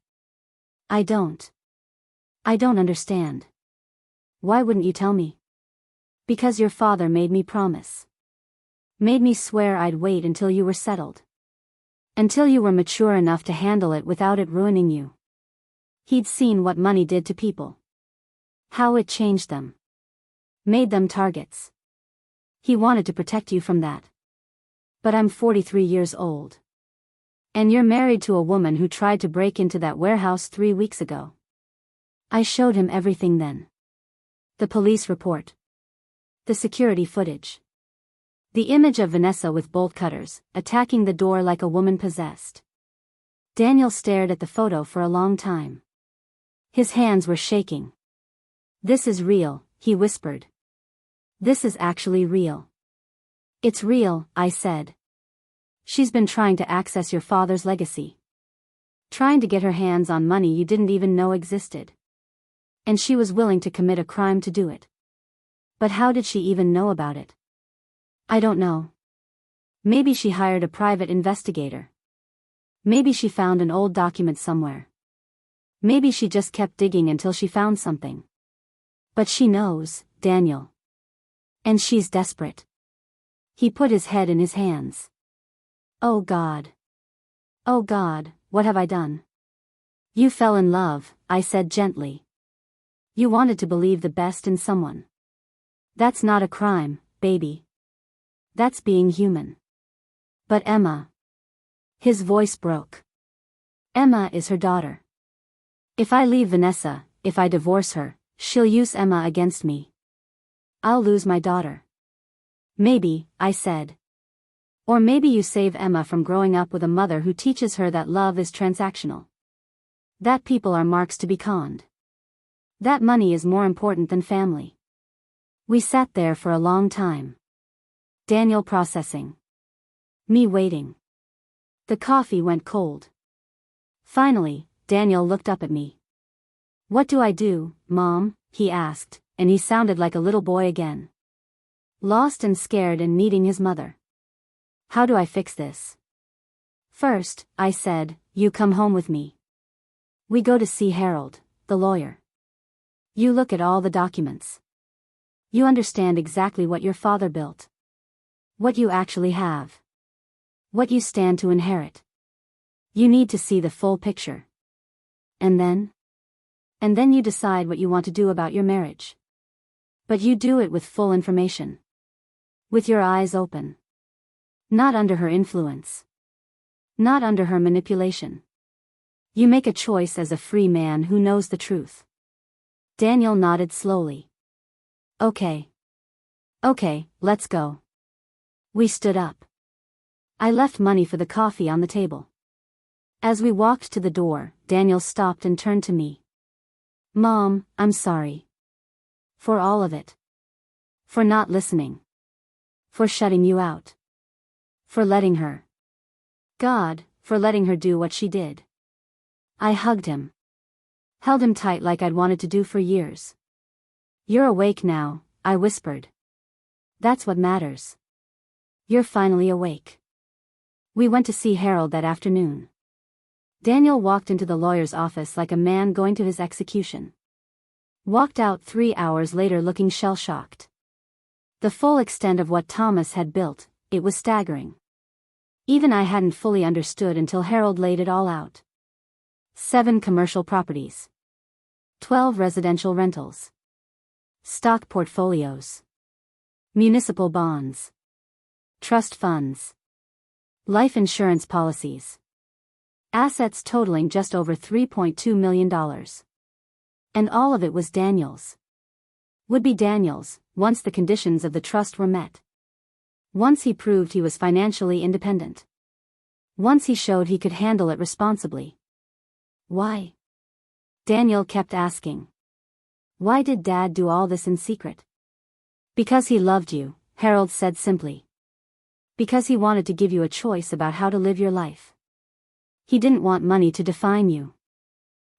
I don't understand." "Why wouldn't you tell me?" "Because your father made me promise. Made me swear I'd wait until you were settled. Until you were mature enough to handle it without it ruining you. He'd seen what money did to people. How it changed them. Made them targets. He wanted to protect you from that. But I'm 43 years old. And you're married to a woman who tried to break into that warehouse 3 weeks ago." I showed him everything then. The police report. The security footage. The image of Vanessa with bolt cutters, attacking the door like a woman possessed. Daniel stared at the photo for a long time. His hands were shaking. "This is real," he whispered. "This is actually real." "It's real," I said. "She's been trying to access your father's legacy. Trying to get her hands on money you didn't even know existed. And she was willing to commit a crime to do it. But how did she even know about it? I don't know. Maybe she hired a private investigator. Maybe she found an old document somewhere. Maybe she just kept digging until she found something. But she knows, Daniel. And she's desperate." He put his head in his hands. "Oh God. Oh God, what have I done?" "You fell in love," I said gently. "You wanted to believe the best in someone. That's not a crime, baby. That's being human." "But Emma." His voice broke. Emma is her daughter. If I leave Vanessa, if I divorce her, she'll use Emma against me. I'll lose my daughter. Maybe, I said. Or maybe you save Emma from growing up with a mother who teaches her that love is transactional. That people are marks to be conned. That money is more important than family. We sat there for a long time. Daniel processing. Me waiting. The coffee went cold. Finally, Daniel looked up at me. "What do I do, Mom?" he asked, and he sounded like a little boy again. Lost and scared and needing his mother. "How do I fix this?" "First," I said, "you come home with me. We go to see Harold, the lawyer. You look at all the documents. You understand exactly what your father built. What you actually have. What you stand to inherit. You need to see the full picture. And then you decide what you want to do about your marriage. But you do it with full information. With your eyes open. Not under her influence. Not under her manipulation. You make a choice as a free man who knows the truth." Daniel nodded slowly. Okay, let's go." We stood up. I left money for the coffee on the table. As we walked to the door, Daniel stopped and turned to me. "Mom, I'm sorry. For all of it. For not listening. For shutting you out. For letting her. God, for letting her do what she did." I hugged him. Held him tight like I'd wanted to do for years. "You're awake now," I whispered. "That's what matters. You're finally awake." We went to see Harold that afternoon. Daniel walked into the lawyer's office like a man going to his execution. Walked out 3 hours later looking shell-shocked. The full extent of what Thomas had built, it was staggering. Even I hadn't fully understood until Harold laid it all out. 7 commercial properties. 12 residential rentals. Stock portfolios. Municipal bonds. Trust funds. Life insurance policies. Assets totaling just over $3.2 million. And all of it was Daniel's. Would be Daniel's, once the conditions of the trust were met. Once he proved he was financially independent. Once he showed he could handle it responsibly. Why? Daniel kept asking. Why did Dad do all this in secret? Because he loved you, Harold said simply. Because he wanted to give you a choice about how to live your life. He didn't want money to define you.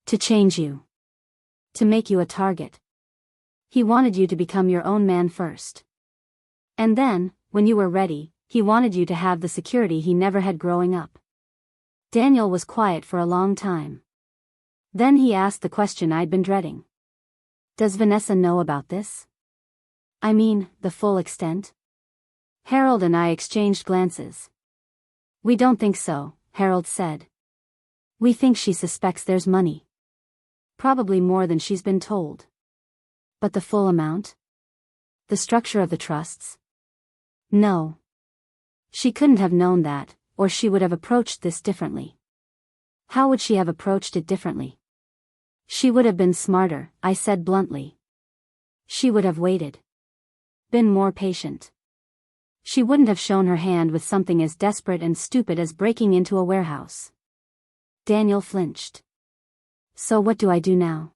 To change you. To make you a target. He wanted you to become your own man first. And then, when you were ready, he wanted you to have the security he never had growing up. Daniel was quiet for a long time. Then he asked the question I'd been dreading. Does Vanessa know about this? I mean, the full extent? Harold and I exchanged glances. We don't think so, Harold said. We think she suspects there's money. Probably more than she's been told. But the full amount? The structure of the trusts? No. She couldn't have known that, or she would have approached this differently. How would she have approached it differently? She would have been smarter, I said bluntly. She would have waited. Been more patient. She wouldn't have shown her hand with something as desperate and stupid as breaking into a warehouse. Daniel flinched. So what do I do now?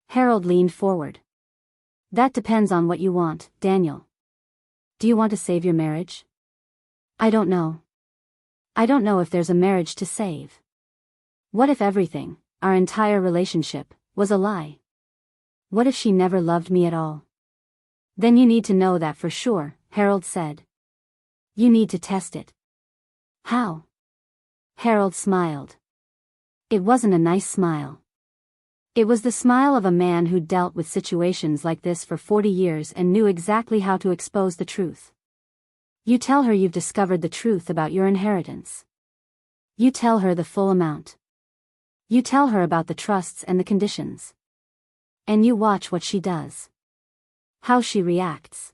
Harold leaned forward. That depends on what you want, Daniel. Do you want to save your marriage? I don't know. I don't know if there's a marriage to save. What if everything, our entire relationship, was a lie? What if she never loved me at all? Then you need to know that for sure, Harold said. You need to test it. How? Harold smiled. It wasn't a nice smile. It was the smile of a man who'd dealt with situations like this for 40 years and knew exactly how to expose the truth. You tell her you've discovered the truth about your inheritance. You tell her the full amount. You tell her about the trusts and the conditions. And you watch what she does. How she reacts.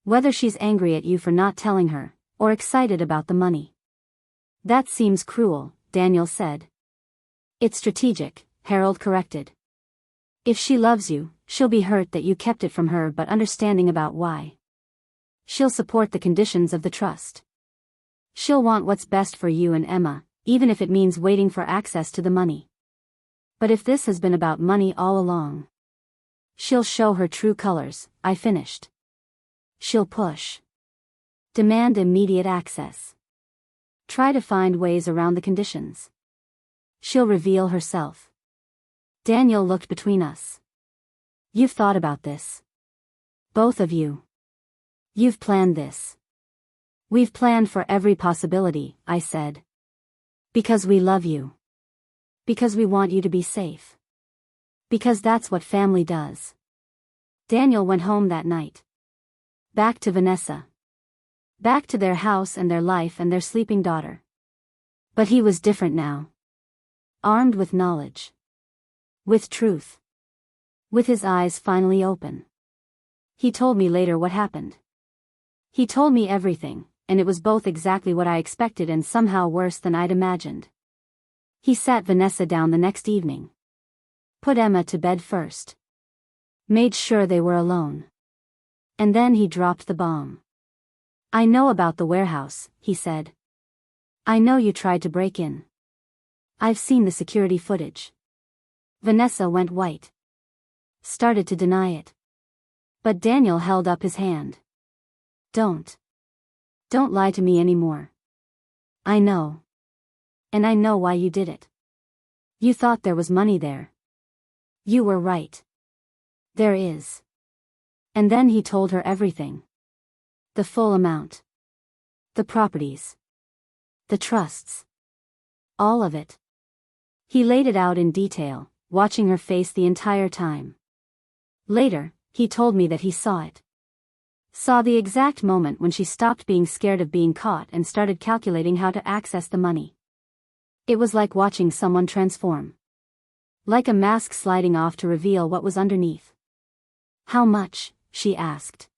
Whether she's angry at you for not telling her, or excited about the money. That seems cruel, Daniel said. It's strategic, Harold corrected. If she loves you, she'll be hurt that you kept it from her but understanding about why. She'll support the conditions of the trust. She'll want what's best for you and Emma, even if it means waiting for access to the money. But if this has been about money all along, she'll show her true colors, I finished. She'll push. Demand immediate access. Try to find ways around the conditions. She'll reveal herself. Daniel looked between us. You've thought about this. Both of you. You've planned this. We've planned for every possibility, I said. Because we love you. Because we want you to be safe. Because that's what family does. Daniel went home that night. Back to Vanessa. Back to their house and their life and their sleeping daughter. But he was different now. Armed with knowledge. With truth. With his eyes finally open. He told me later what happened. He told me everything, and it was both exactly what I expected and somehow worse than I'd imagined. He sat Vanessa down the next evening. Put Emma to bed first. Made sure they were alone. And then he dropped the bomb. I know about the warehouse, he said. I know you tried to break in. I've seen the security footage. Vanessa went white. Started to deny it. But Daniel held up his hand. Don't lie to me anymore. I know. And I know why you did it. You thought there was money there. You were right. There is. And then he told her everything. The full amount. The properties. The trusts. All of it. He laid it out in detail, watching her face the entire time. Later, he told me that he saw it. Saw the exact moment when she stopped being scared of being caught and started calculating how to access the money. It was like watching someone transform. Like a mask sliding off to reveal what was underneath. How much? She asked.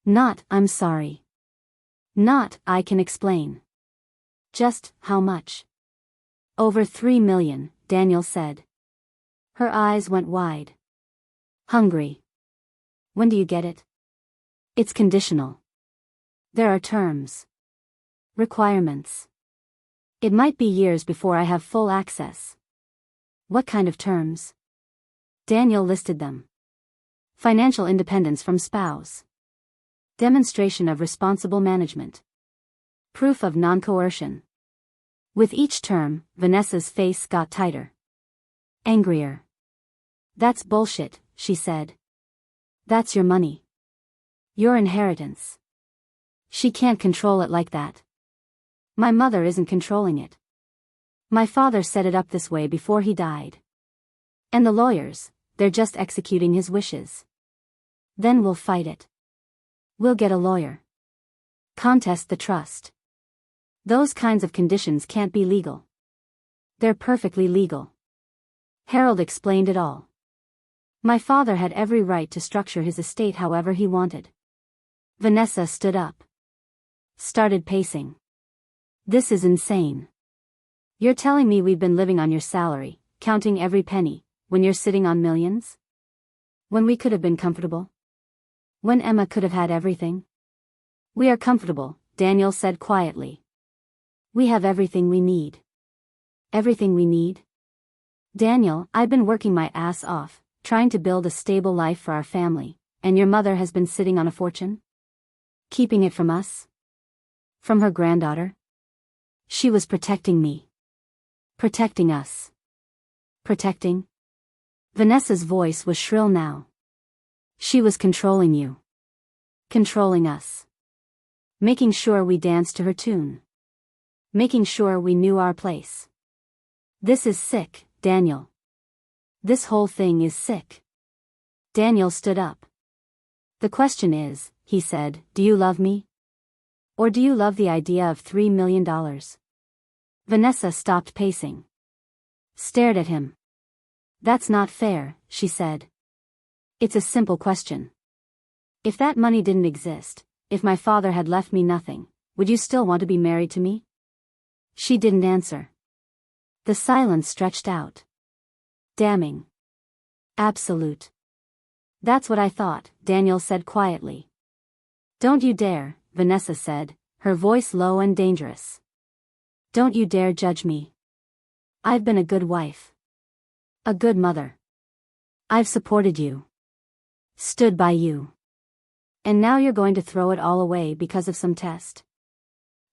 Not, I'm sorry. Not, I can explain. Just, how much? Over 3 million, Daniel said. Her eyes went wide. Hungry. When do you get it? It's conditional. There are terms. Requirements. It might be years before I have full access. What kind of terms? Daniel listed them. Financial independence from spouse. Demonstration of responsible management. Proof of non-coercion. With each term, Vanessa's face got tighter. Angrier. That's bullshit, she said. That's your money. Your inheritance. She can't control it like that. My mother isn't controlling it. My father set it up this way before he died. And the lawyers, they're just executing his wishes. Then we'll fight it. We'll get a lawyer. Contest the trust. Those kinds of conditions can't be legal. They're perfectly legal. Harold explained it all. My father had every right to structure his estate however he wanted. Vanessa stood up. Started pacing. This is insane. You're telling me we've been living on your salary, counting every penny, when you're sitting on millions? When we could have been comfortable? When Emma could have had everything? We are comfortable, Daniel said quietly. We have everything we need. Everything we need? Daniel, I've been working my ass off, trying to build a stable life for our family, and your mother has been sitting on a fortune? Keeping it from us? From her granddaughter? She was protecting me. Protecting us. Protecting? Vanessa's voice was shrill now. She was controlling you. Controlling us. Making sure we danced to her tune. Making sure we knew our place. This is sick, Daniel. This whole thing is sick. Daniel stood up. The question is, he said, do you love me? Or do you love the idea of $3 million? Vanessa stopped pacing. Stared at him. That's not fair, she said. It's a simple question. If that money didn't exist, if my father had left me nothing, would you still want to be married to me? She didn't answer. The silence stretched out. Damning. Absolute. That's what I thought, Daniel said quietly. Don't you dare, Vanessa said, her voice low and dangerous. Don't you dare judge me. I've been a good wife. A good mother. I've supported you. Stood by you. And now you're going to throw it all away because of some test?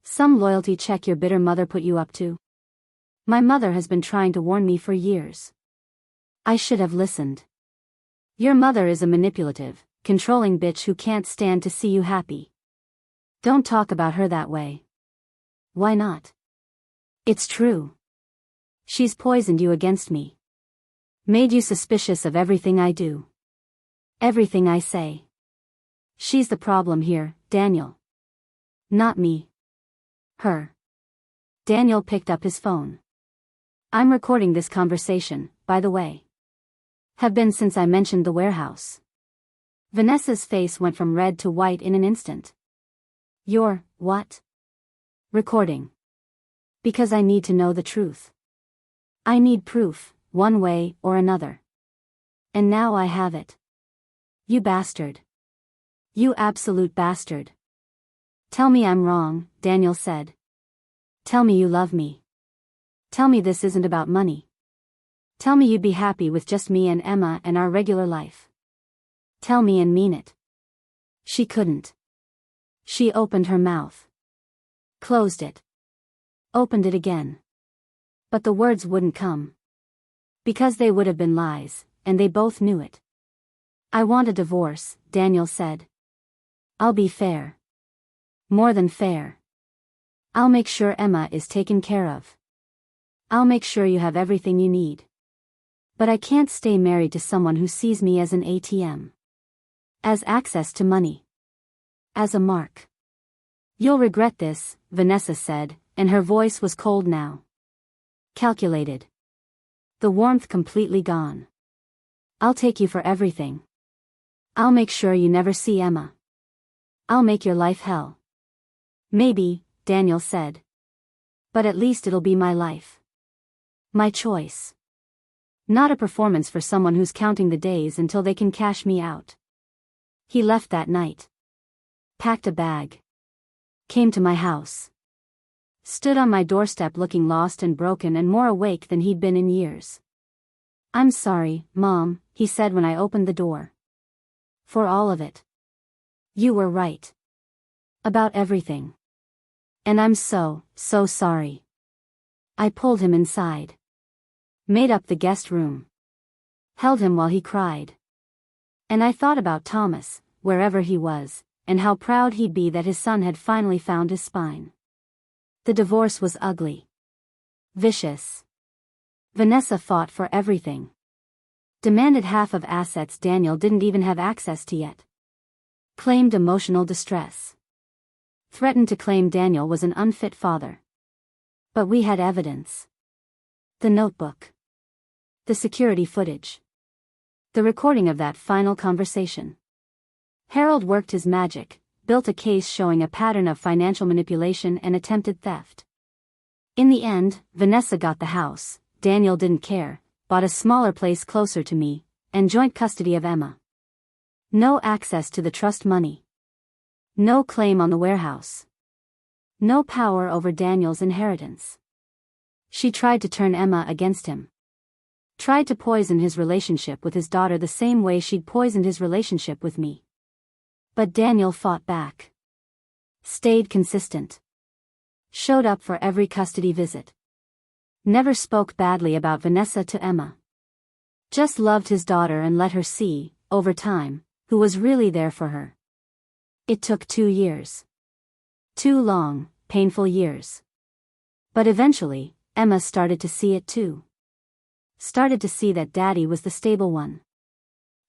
Some loyalty check your bitter mother put you up to? My mother has been trying to warn me for years. I should have listened. Your mother is a manipulative, controlling bitch who can't stand to see you happy. Don't talk about her that way. Why not? It's true. She's poisoned you against me. Made you suspicious of everything I do. Everything I say. She's the problem here, Daniel. Not me. Her. Daniel picked up his phone. I'm recording this conversation, by the way. Have been since I mentioned the warehouse. Vanessa's face went from red to white in an instant. You're, what? Recording. Because I need to know the truth. I need proof, one way or another. And now I have it. You bastard. You absolute bastard. Tell me I'm wrong, Daniel said. Tell me you love me. Tell me this isn't about money. Tell me you'd be happy with just me and Emma and our regular life. Tell me and mean it. She couldn't. She opened her mouth. Closed it. Opened it again. But the words wouldn't come. Because they would have been lies, and they both knew it. I want a divorce, Daniel said. I'll be fair. More than fair. I'll make sure Emma is taken care of. I'll make sure you have everything you need. But I can't stay married to someone who sees me as an ATM. As access to money. As a mark. You'll regret this, Vanessa said, and her voice was cold now. Calculated. The warmth completely gone. I'll take you for everything. I'll make sure you never see Emma. I'll make your life hell. Maybe, Daniel said. But at least it'll be my life. My choice. Not a performance for someone who's counting the days until they can cash me out. He left that night. Packed a bag. Came to my house. Stood on my doorstep looking lost and broken and more awake than he'd been in years. I'm sorry, Mom, he said when I opened the door. For all of it. You were right. About everything. And I'm so sorry. I pulled him inside. Made up the guest room. Held him while he cried. And I thought about Thomas, wherever he was, and how proud he'd be that his son had finally found his spine. The divorce was ugly. Vicious. Vanessa fought for everything. Demanded half of assets Daniel didn't even have access to yet. Claimed emotional distress. Threatened to claim Daniel was an unfit father. But we had evidence. The notebook. The security footage. The recording of that final conversation. Harold worked his magic, built a case showing a pattern of financial manipulation and attempted theft. In the end, Vanessa got the house, Daniel didn't care, bought a smaller place closer to me, and joint custody of Emma. No access to the trust money. No claim on the warehouse. No power over Daniel's inheritance. She tried to turn Emma against him. Tried to poison his relationship with his daughter the same way she'd poisoned his relationship with me. But Daniel fought back. Stayed consistent. Showed up for every custody visit. Never spoke badly about Vanessa to Emma. Just loved his daughter and let her see, over time, who was really there for her. It took 2 years. 2 long, painful years. But eventually, Emma started to see it too. Started to see that Daddy was the stable one.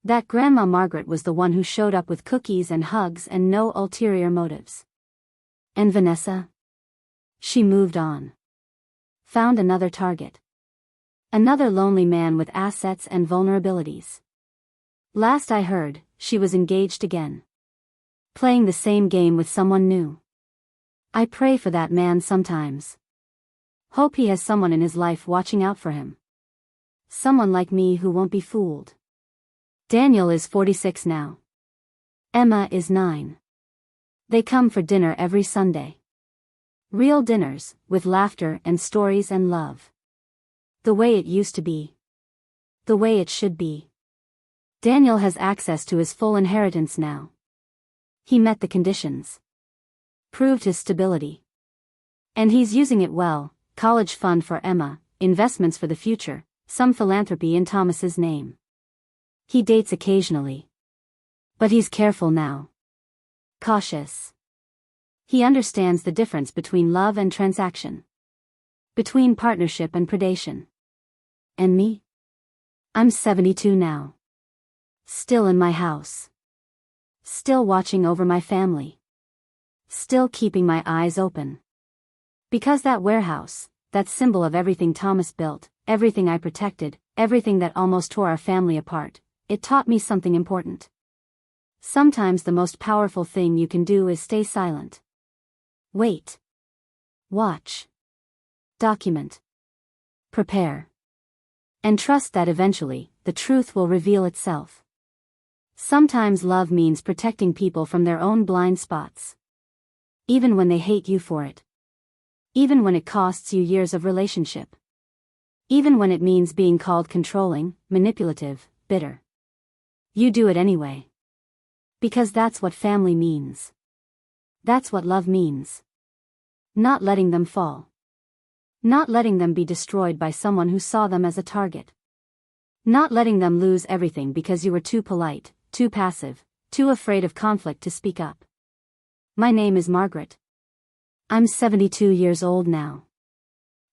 That Grandma Margaret was the one who showed up with cookies and hugs and no ulterior motives. And Vanessa? She moved on. Found another target. Another lonely man with assets and vulnerabilities. Last I heard, she was engaged again. Playing the same game with someone new. I pray for that man sometimes. Hope he has someone in his life watching out for him. Someone like me who won't be fooled. Daniel is 46 now. Emma is 9. They come for dinner every Sunday. Real dinners, with laughter and stories and love. The way it used to be. The way it should be. Daniel has access to his full inheritance now. He met the conditions. Proved his stability. And he's using it well: college fund for Emma, investments for the future, some philanthropy in Thomas's name. He dates occasionally. But he's careful now. Cautious. He understands the difference between love and transaction. Between partnership and predation. And me? I'm 72 now. Still in my house. Still watching over my family. Still keeping my eyes open. Because that warehouse, that symbol of everything Thomas built, everything I protected, everything that almost tore our family apart, it taught me something important. Sometimes the most powerful thing you can do is stay silent. Wait. Watch. Document. Prepare. And trust that eventually, the truth will reveal itself. Sometimes love means protecting people from their own blind spots. Even when they hate you for it. Even when it costs you years of relationship. Even when it means being called controlling, manipulative, bitter. You do it anyway. Because that's what family means. That's what love means. Not letting them fall. Not letting them be destroyed by someone who saw them as a target. Not letting them lose everything because you were too polite, too passive, too afraid of conflict to speak up. My name is Margaret. I'm 72 years old now.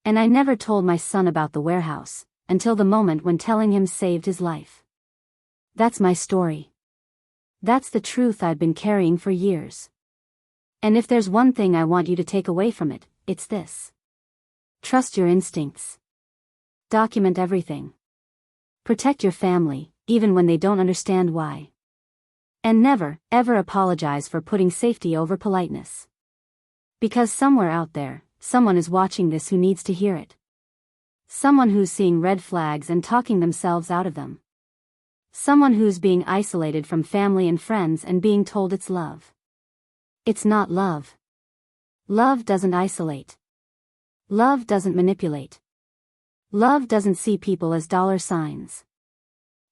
And I never told my son about the warehouse, until the moment when telling him saved his life. That's my story. That's the truth I've been carrying for years. And if there's one thing I want you to take away from it, it's this. Trust your instincts. Document everything. Protect your family, even when they don't understand why. And never, ever apologize for putting safety over politeness. Because somewhere out there, someone is watching this who needs to hear it. Someone who's seeing red flags and talking themselves out of them. Someone who's being isolated from family and friends and being told it's love. It's not love. Love doesn't isolate. Love doesn't manipulate. Love doesn't see people as dollar signs.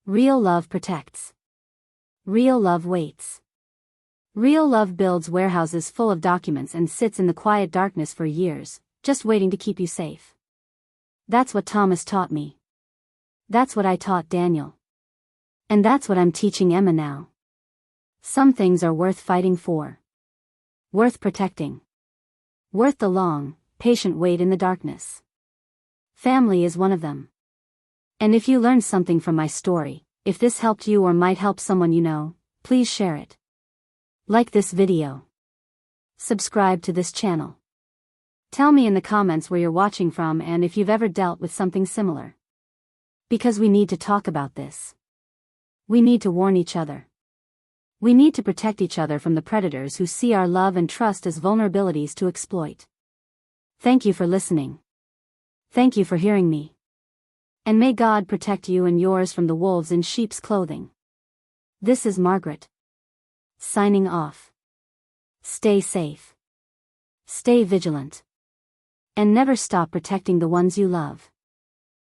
Real love protects. Real love waits. Real love builds warehouses full of documents and sits in the quiet darkness for years, just waiting to keep you safe. That's what Thomas taught me. That's what I taught Daniel. And that's what I'm teaching Emma now. Some things are worth fighting for. Worth protecting. Worth the long, patient wait in the darkness. Family is one of them. And if you learned something from my story, if this helped you or might help someone you know, please share it. Like this video. Subscribe to this channel. Tell me in the comments where you're watching from and if you've ever dealt with something similar. Because we need to talk about this. We need to warn each other. We need to protect each other from the predators who see our love and trust as vulnerabilities to exploit. Thank you for listening. Thank you for hearing me. And may God protect you and yours from the wolves in sheep's clothing. This is Margaret. Signing off. Stay safe. Stay vigilant. And never stop protecting the ones you love.